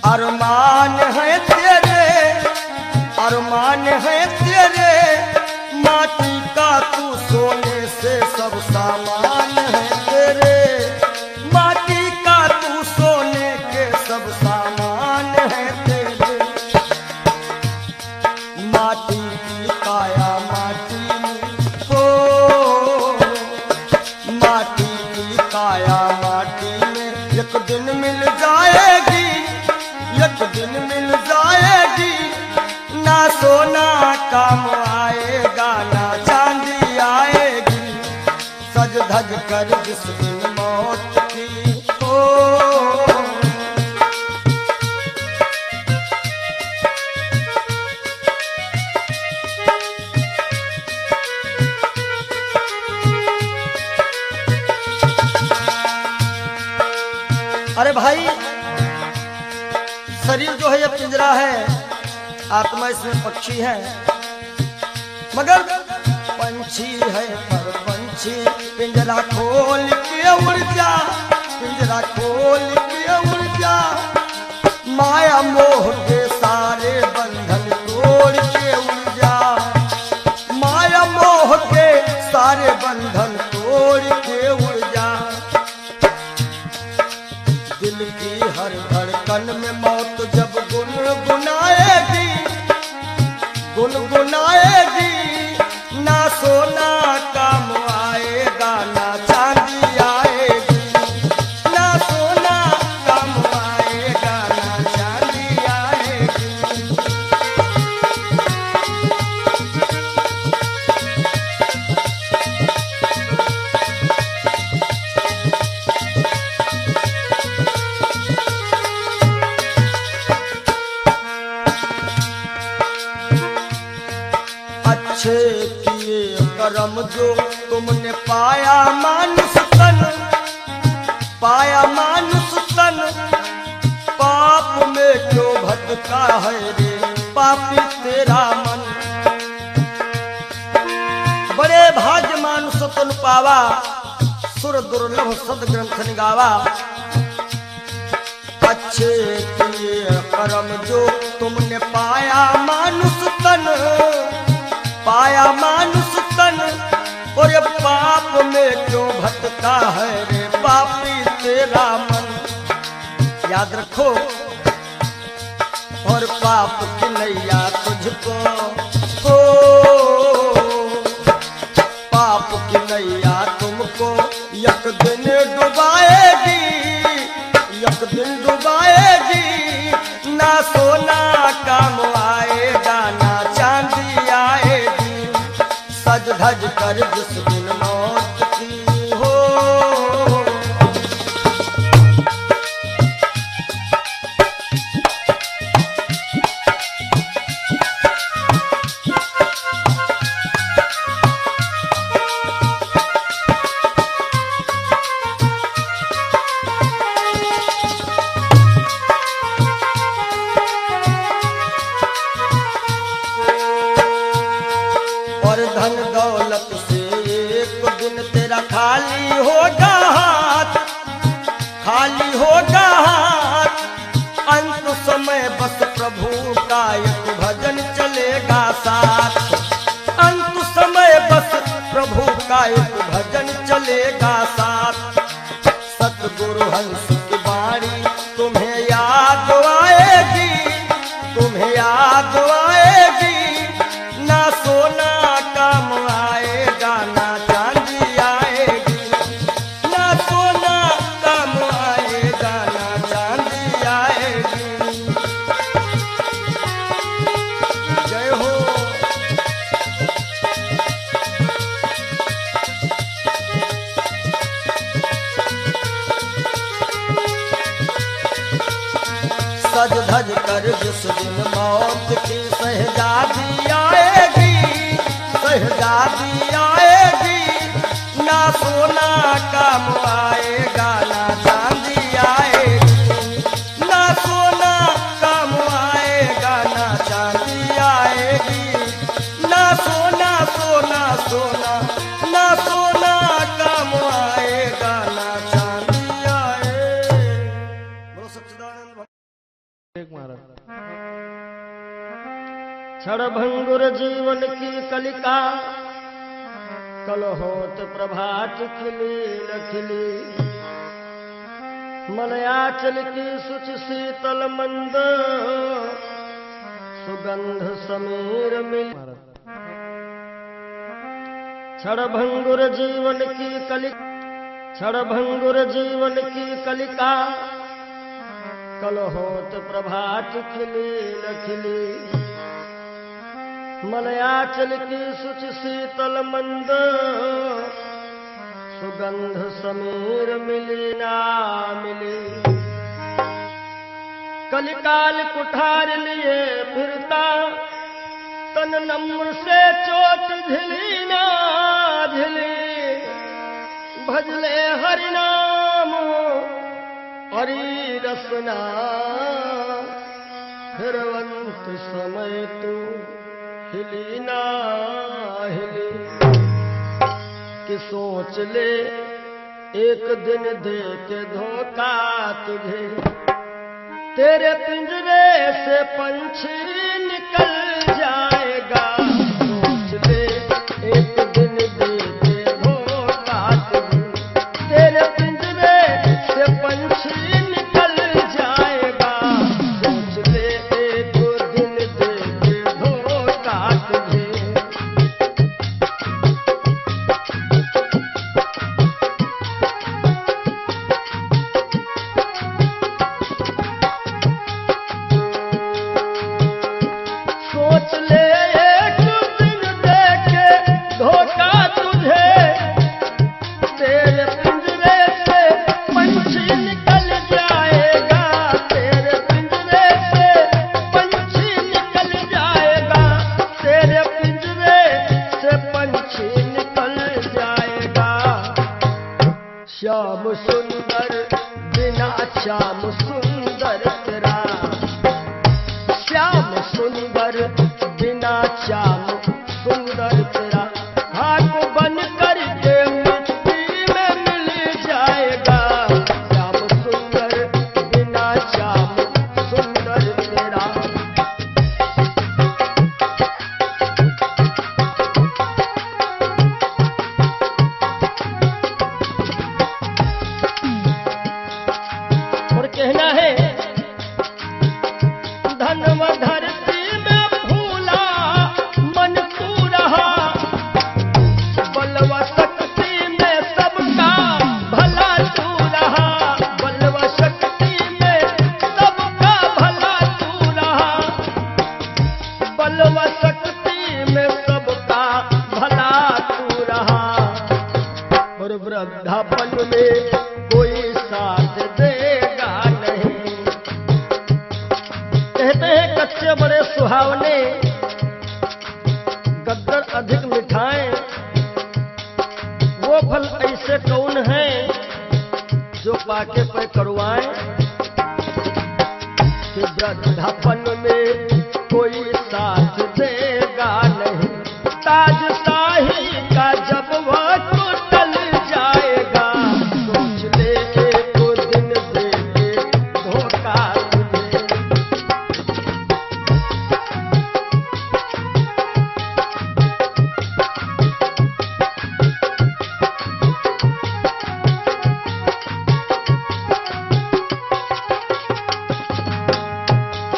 अरमान है तेरे, अरमान है तेरे, माटी का तू सोने से सब सामान है तेरे, माटी का तू सोने के सब सामान है तेरे। माटी की काया माटी में हो, माटी की काया माटी में एक दिन मिल जाएगी, एक दिन मिल जाएगी, ना सोना काम आएगा ना चांदी आएगी। सज धज कर जिस दिन मौत की हो। अरे भाई शरीर जो है ये पिंजरा है, आत्मा इसमें पक्षी है, मगर पंछी है पर पंछी पिंजरा खोल के उड़ जा, पिंजरा खोल के उड़ जा, माया मोह के सारे बंधन तोड़ के उड़ जा, माया मोह के सारे बंधन तोड़ के उड़ जा। दिल की हर धड़कन में मौत जब गुनगुनाएगी, गुनगुनाएगी, ना सोना काम आएगा ना चांदी आएगी, ना सोना काम आएगा ना चांदी आएगी। अच्छे किए कर्म जो तुमने पाया मानुष तन, पाया मानुष तन, पाप में क्यों भटका है रे पापी तेरा मन। सुतन पावा, सुर दुर्लभ सद ग्रंथ निगावा। अच्छे किए कर्म जो तुमने पाया मानुष तन, पाया मानुष तन, और ये पाप में क्यों भटका है रे पापी तेरा मन। याद रखो, और पाप की नैया तुझको हो, पाप की नैया तुमको एक दिन डुबाएगी, एक दिन डुबाएगी। ना सोना काम आएगा, ना चांदी आएगी। सज धज कर जिस दिन मौत की हो, धन दौलत से एक दिन तेरा खाली होगा हाथ, खाली होगा हाथ। अंत समय बस प्रभु का एक भजन चलेगा साथ, अंत समय बस प्रभु का एक भजन चलेगा साथ। सतगुरु हंस की बाणी तुम्हें याद आएगी, तुम्हें याद आएगी। ना सोना काम आएगा, ना चांदी आएगी। ना सोना काम आएगा, ना चांदी आएगी। जय हो। सज धज कर जिस दिन मौत की शहजादी आएगी, शहजादी आएगी। ना सोना काम आएगा, ना चांदी आएगी। ना सोना काम आएगा, ना चांदी आएगी। ना सोना सोना सोना, ना सोना काम आएगा, ना चांदी आएगी। बोलो सच्चिदानंद क्षणभंगुर जीवन की कलिका, कल होत प्रभात खिली न खिली। मलयाचल की सुच शीतल मंद, सुगंध समीर मिल। क्षणभंगुर जीवन की कलिका, क्षणभंगुर जीवन की कलिका, कल होत प्रभात खिली न खिली। मलयाचल की सुच शीतल मंद, सुगंध समीर मिली ना मिली। कलिकाल कुठार लिए फिरता, तन नम्र से चोट झिली ना झिली। भजले हरि नाम हरि रसना, फिरवंत समय तू हिली ना हिली। कि सोच ले एक दिन दे के धोखा तुझे, तेरे पिंजरे से पंछी निकल जाएगा। सोच ले एक दिन दे के धोखा तुझे, तेरे पिंजरे से पंछी निकल जाएगा। सोच ले एक दिन दे के धोखा तुझे। सोच ले एक दिन दे के धोखा तुझे, तेरे पिंजरे से पंछी निकल जाएगा। तेरे पिंजरे से पंछी निकल जाएगा। तेरे पिंजरे से पंछी निकल जाएगा। श्याम सुंदर बिना श्याम सुंदर तेरा, श्याम सुंदर बिना श्याम सुंदर तेरा। खाक बन कर के वृद्धापन में कोई साथ देगा नहीं। कहते हैं कच्चे बड़े सुहावने, गद्दर अधिक मिठाएं, वो फल ऐसे कौन है जो पाके पे करुआएं। कि वृद्धापन में कोई साथ देगा नहीं, ताज शाही का जब वक्त टल जाएगा, सोच ले एक दिन देंगे धोखा तुझे।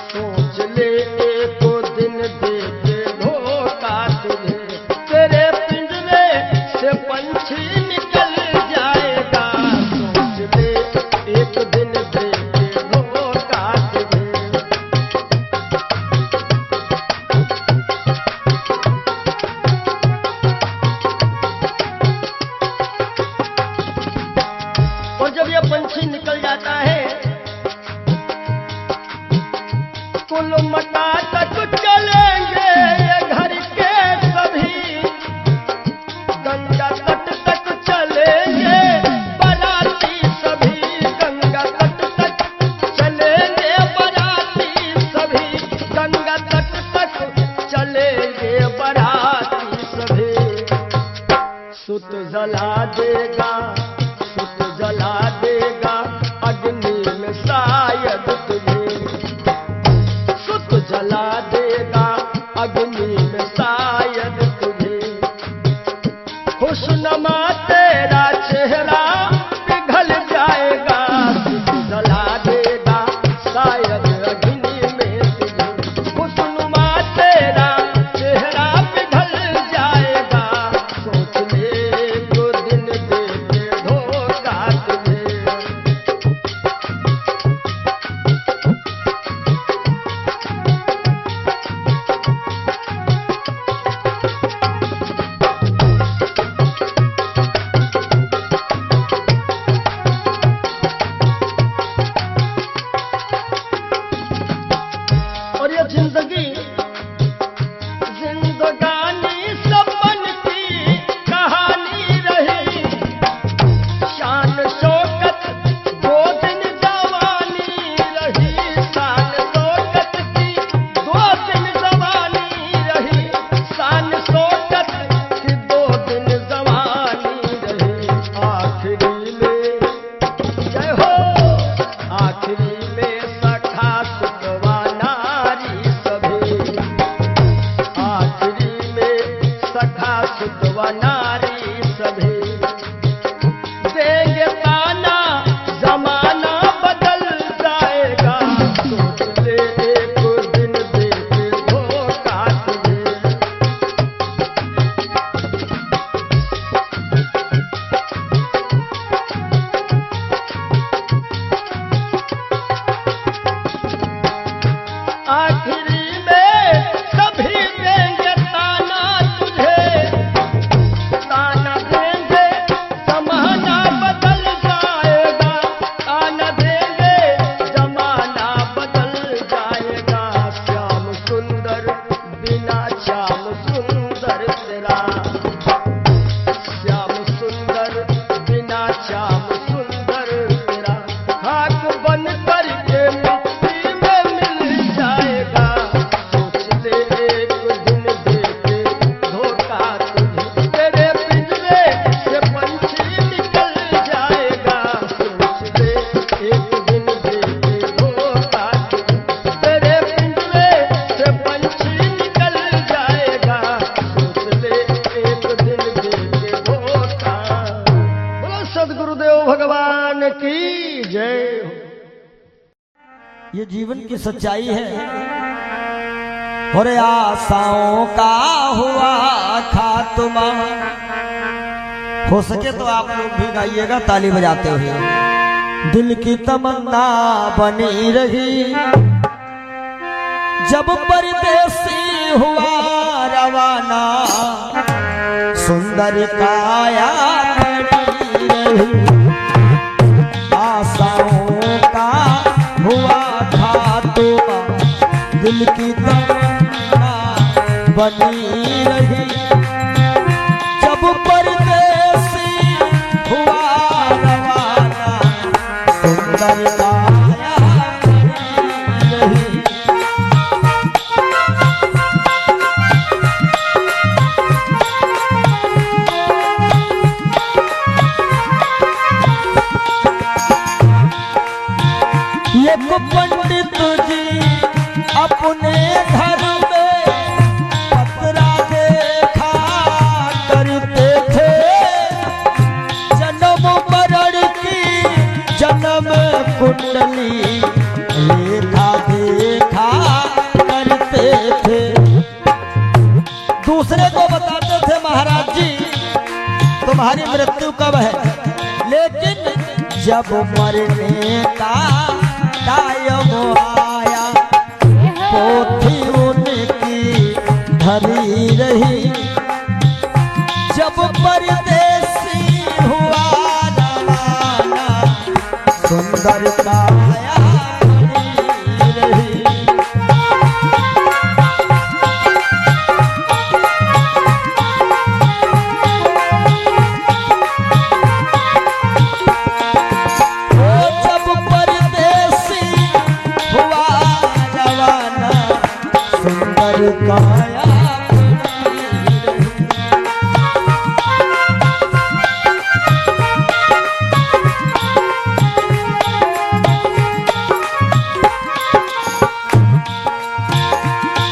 सोच ले एक दिन देंगे धोखा तुझे, तेरे पिंजरे से पंछी निकल जाएगा, सोच ले एक दिन देंगे धोखा तुझे। और जब यह पंछी निकल जाता है, कुल मटा तक चलेंगे ये घर के सभी, गंगा तट तक चलेंगे बाराती सभी, गंगा तट तक चलेंगे बाराती सभी, गंगा तट तक चलेंगे बाराती सभी। सुत जला देगा, सुत जला देगा अग्नि में शायद तुझे, सुत जला देगा अग्नि में शायद तुझे। खुशनुमा तेरा चेहरा पिघल जाएगा, सुत जला देगा शायद अग्नि में तुझे। खुशनुमा तेरा चेहरा पिघल जाएगा, सोच ले एक दिन देंगे धोखा तुझे। और ये जिंदगी जिंदगानी सपन की कहानी रही, शान शौकत दो दिन जवानी रही, शान शौकत की दो दिन जवानी रही, शान शौकत की दो दिन जवानी रही। आखिरी में जय हो, आखिरी में सखा सुतवा नारी सभी, आखिरी में सखा सुतवा नारी सभी। देंगे ताना जमाना बदल जाएगा, सोच ले एक दिन देंगे धोखा तुझे। आखिरी में सभी देंगे ताना तुझे, ताना देंगे जमाना बदल जाएगा, ताना देंगे जमाना बदल जाएगा। श्याम सुंदर बिना श्याम सुंदर तेरा, श्याम सुंदर बिना श्याम सुंदर तेरा, खाक बन करके मिट्टी में मिल जाएगा, सोच ले एक दिन देंगे धोखा तुझे। तेरे पिंजरे से पंछी निकल जाएगा, सोच ले एक दिन देंगे धोखा तुझे। तेरे पिंजरे से पंछी निकल जाएगा, सोच ले एक दिन देंगे धोखा। बोलो सद्गुरुदेव भगवान की जय हो। ये जीवन की सच्चाई है। और आशाओं का हुआ खात्मा। हो सके तो आप लोग भी गाइएगा ताली बजाते हुए। दिल की तमन्ना बनी रही जब परदेसी हुआ रवाना, सुंदर काया खड़ी रही। रही। आशाओं का हुआ था तोबा, दिल की तमन्ना बनी रही। जब परदेसी हुआ रवाना, सुंदर काया बनी रही। एक पंडित जी अपने घर में पतरा देखा करते थे, जन्म मरण की जन्म कुंडली लेखा देखा करते थे। दूसरे को बताते थे महाराज जी तुम्हारी मृत्यु कब है, लेकिन जब मरने का टाइम आया पोथी उनकी धरी रही। जब परदेसी हुआ रवाना, सुंदर काया बनी रही। काया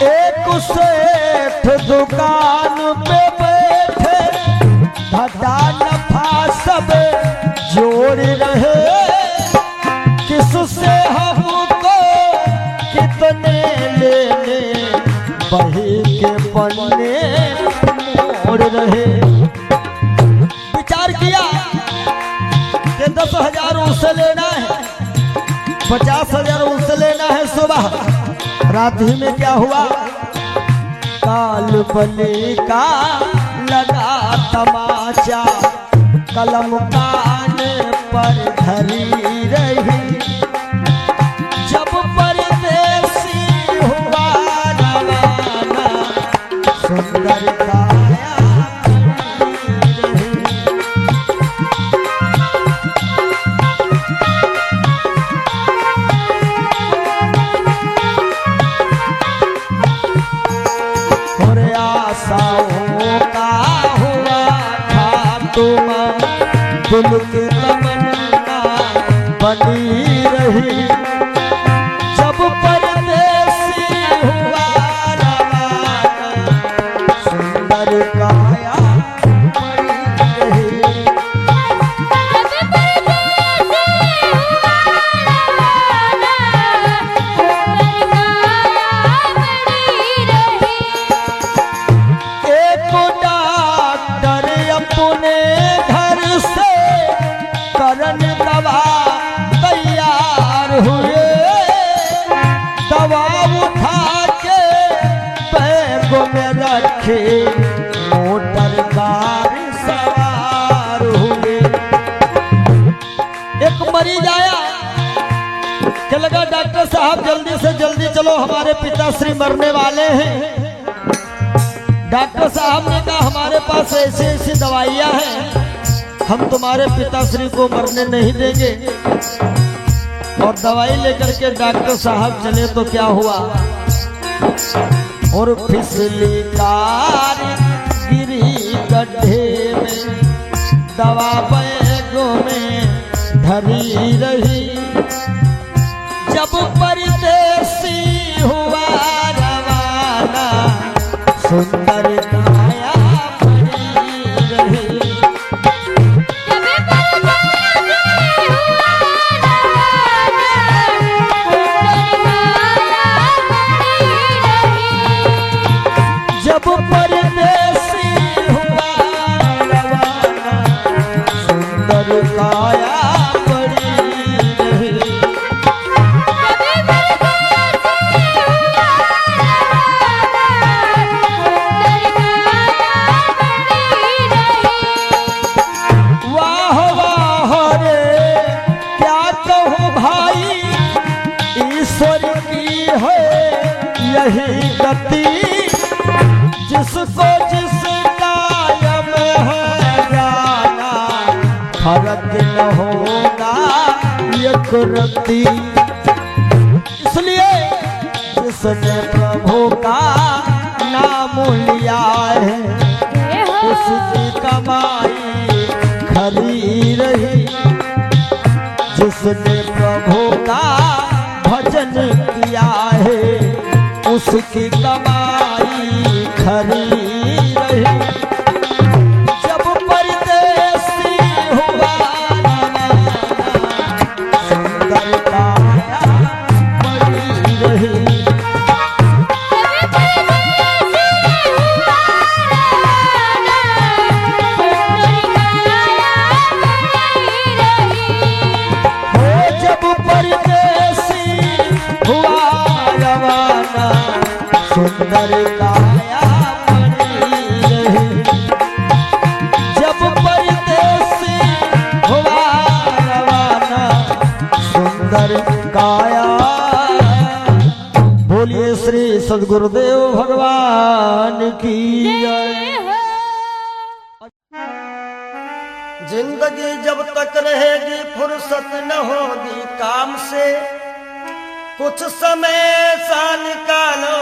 एक सेठ दुकान पे बैठे, घाटा नफा सब जोड़ रहे। किससे हमको कितने लेने, बही के पन्ने मोड़ रहे। विचार किया कि 10,000 उससे लेना है, 50,000 उससे लेना है। सुबह रात ही में क्या हुआ, काल बली का लगा तमाचा, कलम कान पर धरी रही। जब परदेसी हुआ रवाना, सुंदर काया बनी रही। और आशाओं का हुआ था तुम, दिल की तमन्ना बनी रही। जब परदेसी हुआ रवाना, सुंदर काया बनी रही। एक डॉक्टर अपने घर से करन दवा तैयार हुए। दवा उठा के बैग में रखे, मोटर कार सवार हुए। एक मरीज आया कि लगा डॉक्टर साहब जल्दी से जल्दी चलो, हमारे पिताश्री मरने वाले हैं। डॉक्टर साहब ने कहा हमारे पास ऐसी ऐसी दवाइयां हैं, हम तुम्हारे पिताश्री को मरने नहीं देंगे। और दवाई लेकर के डॉक्टर साहब चले तो क्या हुआ, और फिसली कार गिरी गड्ढे में, दवा बैगों में धरी रही। जब परदेसी हुआ रवाना, सुंदर काया बनी रही। जब परदेसी हुआ रवाना, सुंदर काया बनी रही गति, जिसको जिस कायम है जाना, फर्क न होगा एक रत्ती। इसलिए जिसने प्रभु का नाम लिया है, जय हो उसकी कमाई खरी रही। जिसने प्रभु का भजन किया है, उसकी कमाई खरी रही। जब परदेसी हुआ सुंदर काया बड़ी रही। सुंदर काया बनी रही। जब परदेसी हुआ रवाना, सुंदर काया। बोलिए श्री सद्गुरुदेव भगवान की जय। जिंदगी जब तक रहेगी फुर्सत न होगी काम से, कुछ समय सा निकालो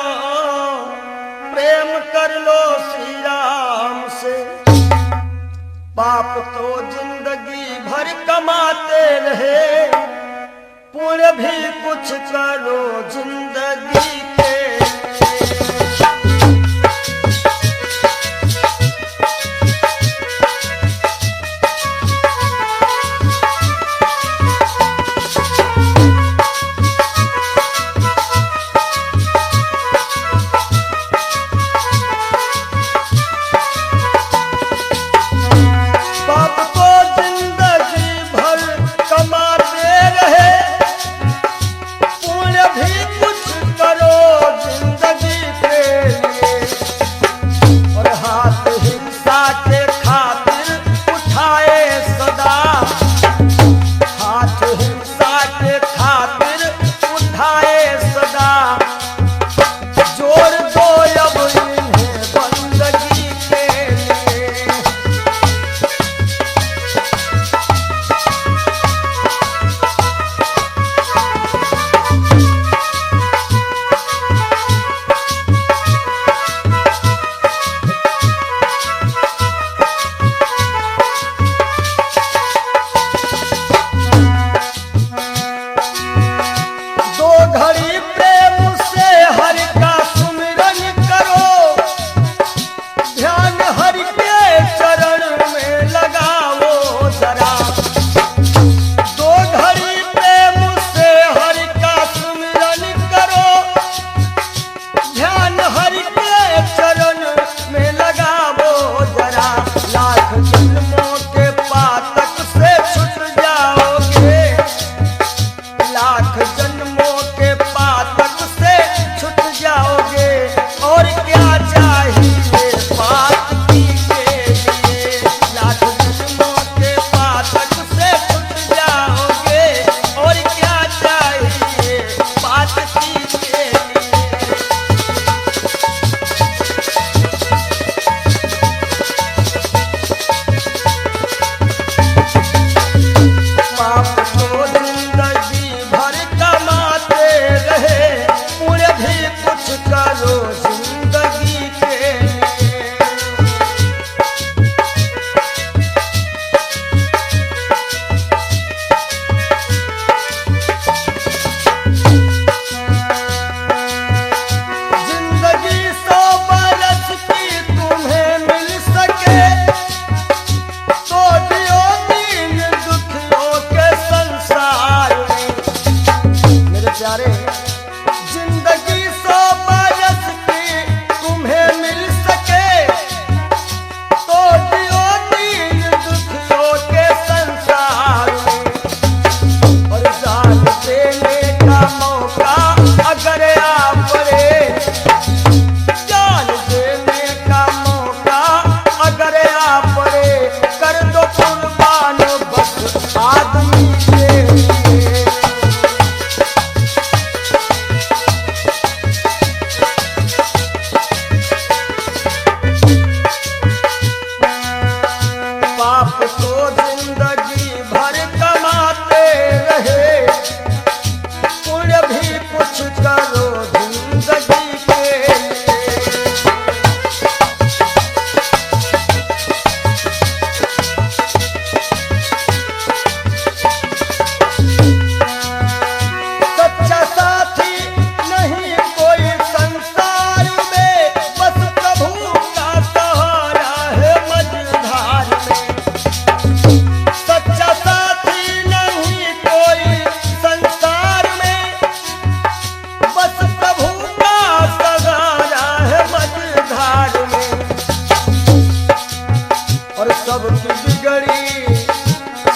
प्रेम कर लो श्री राम से। पाप तो जिंदगी भर कमाते रहे, पुण्य भी कुछ करो जिंदगी के। करो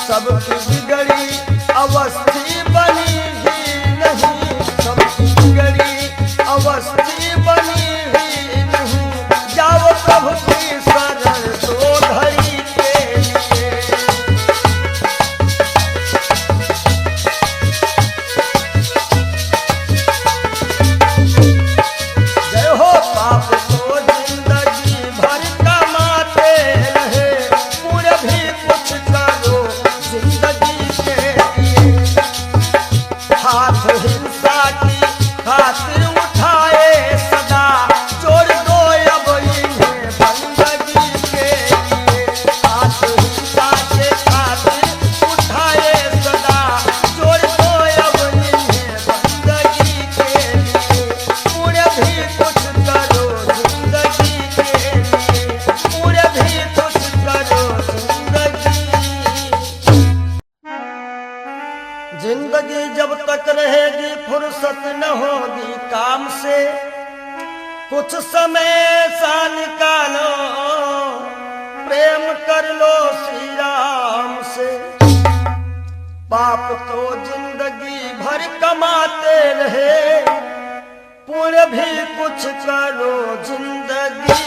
सबकी बिगड़ी अवस्थी बनी ही नहीं, सबकी बिगड़ी अवस्थी बनी ही नहीं। जाओ प्रभु की शरण दो घड़ी के लिए। जय हो पाप तो जिंदगी भर कमाते रहे, पुण्य भी कुछ करो जिंदगी के लिए। हाथ हिंसा की खातिर उठाए सदा, जोड़ दो अब इन्हें बंदगी के लिए। हाथ हिंसा के खातिर उठाए सदा, जोड़ दो अब इन्हें बंदगी के लिए। पुण्य भी कुछ करो जिंदगी के लिए, पुण्य भी कुछ करो जिंदगी जब तक रहेगी फुर्सत न होगी काम से। कुछ समय सा निकालो, प्रेम कर लो श्री राम से। पाप तो जिंदगी भर कमाते रहे, पुण्य भी कुछ करो जिंदगी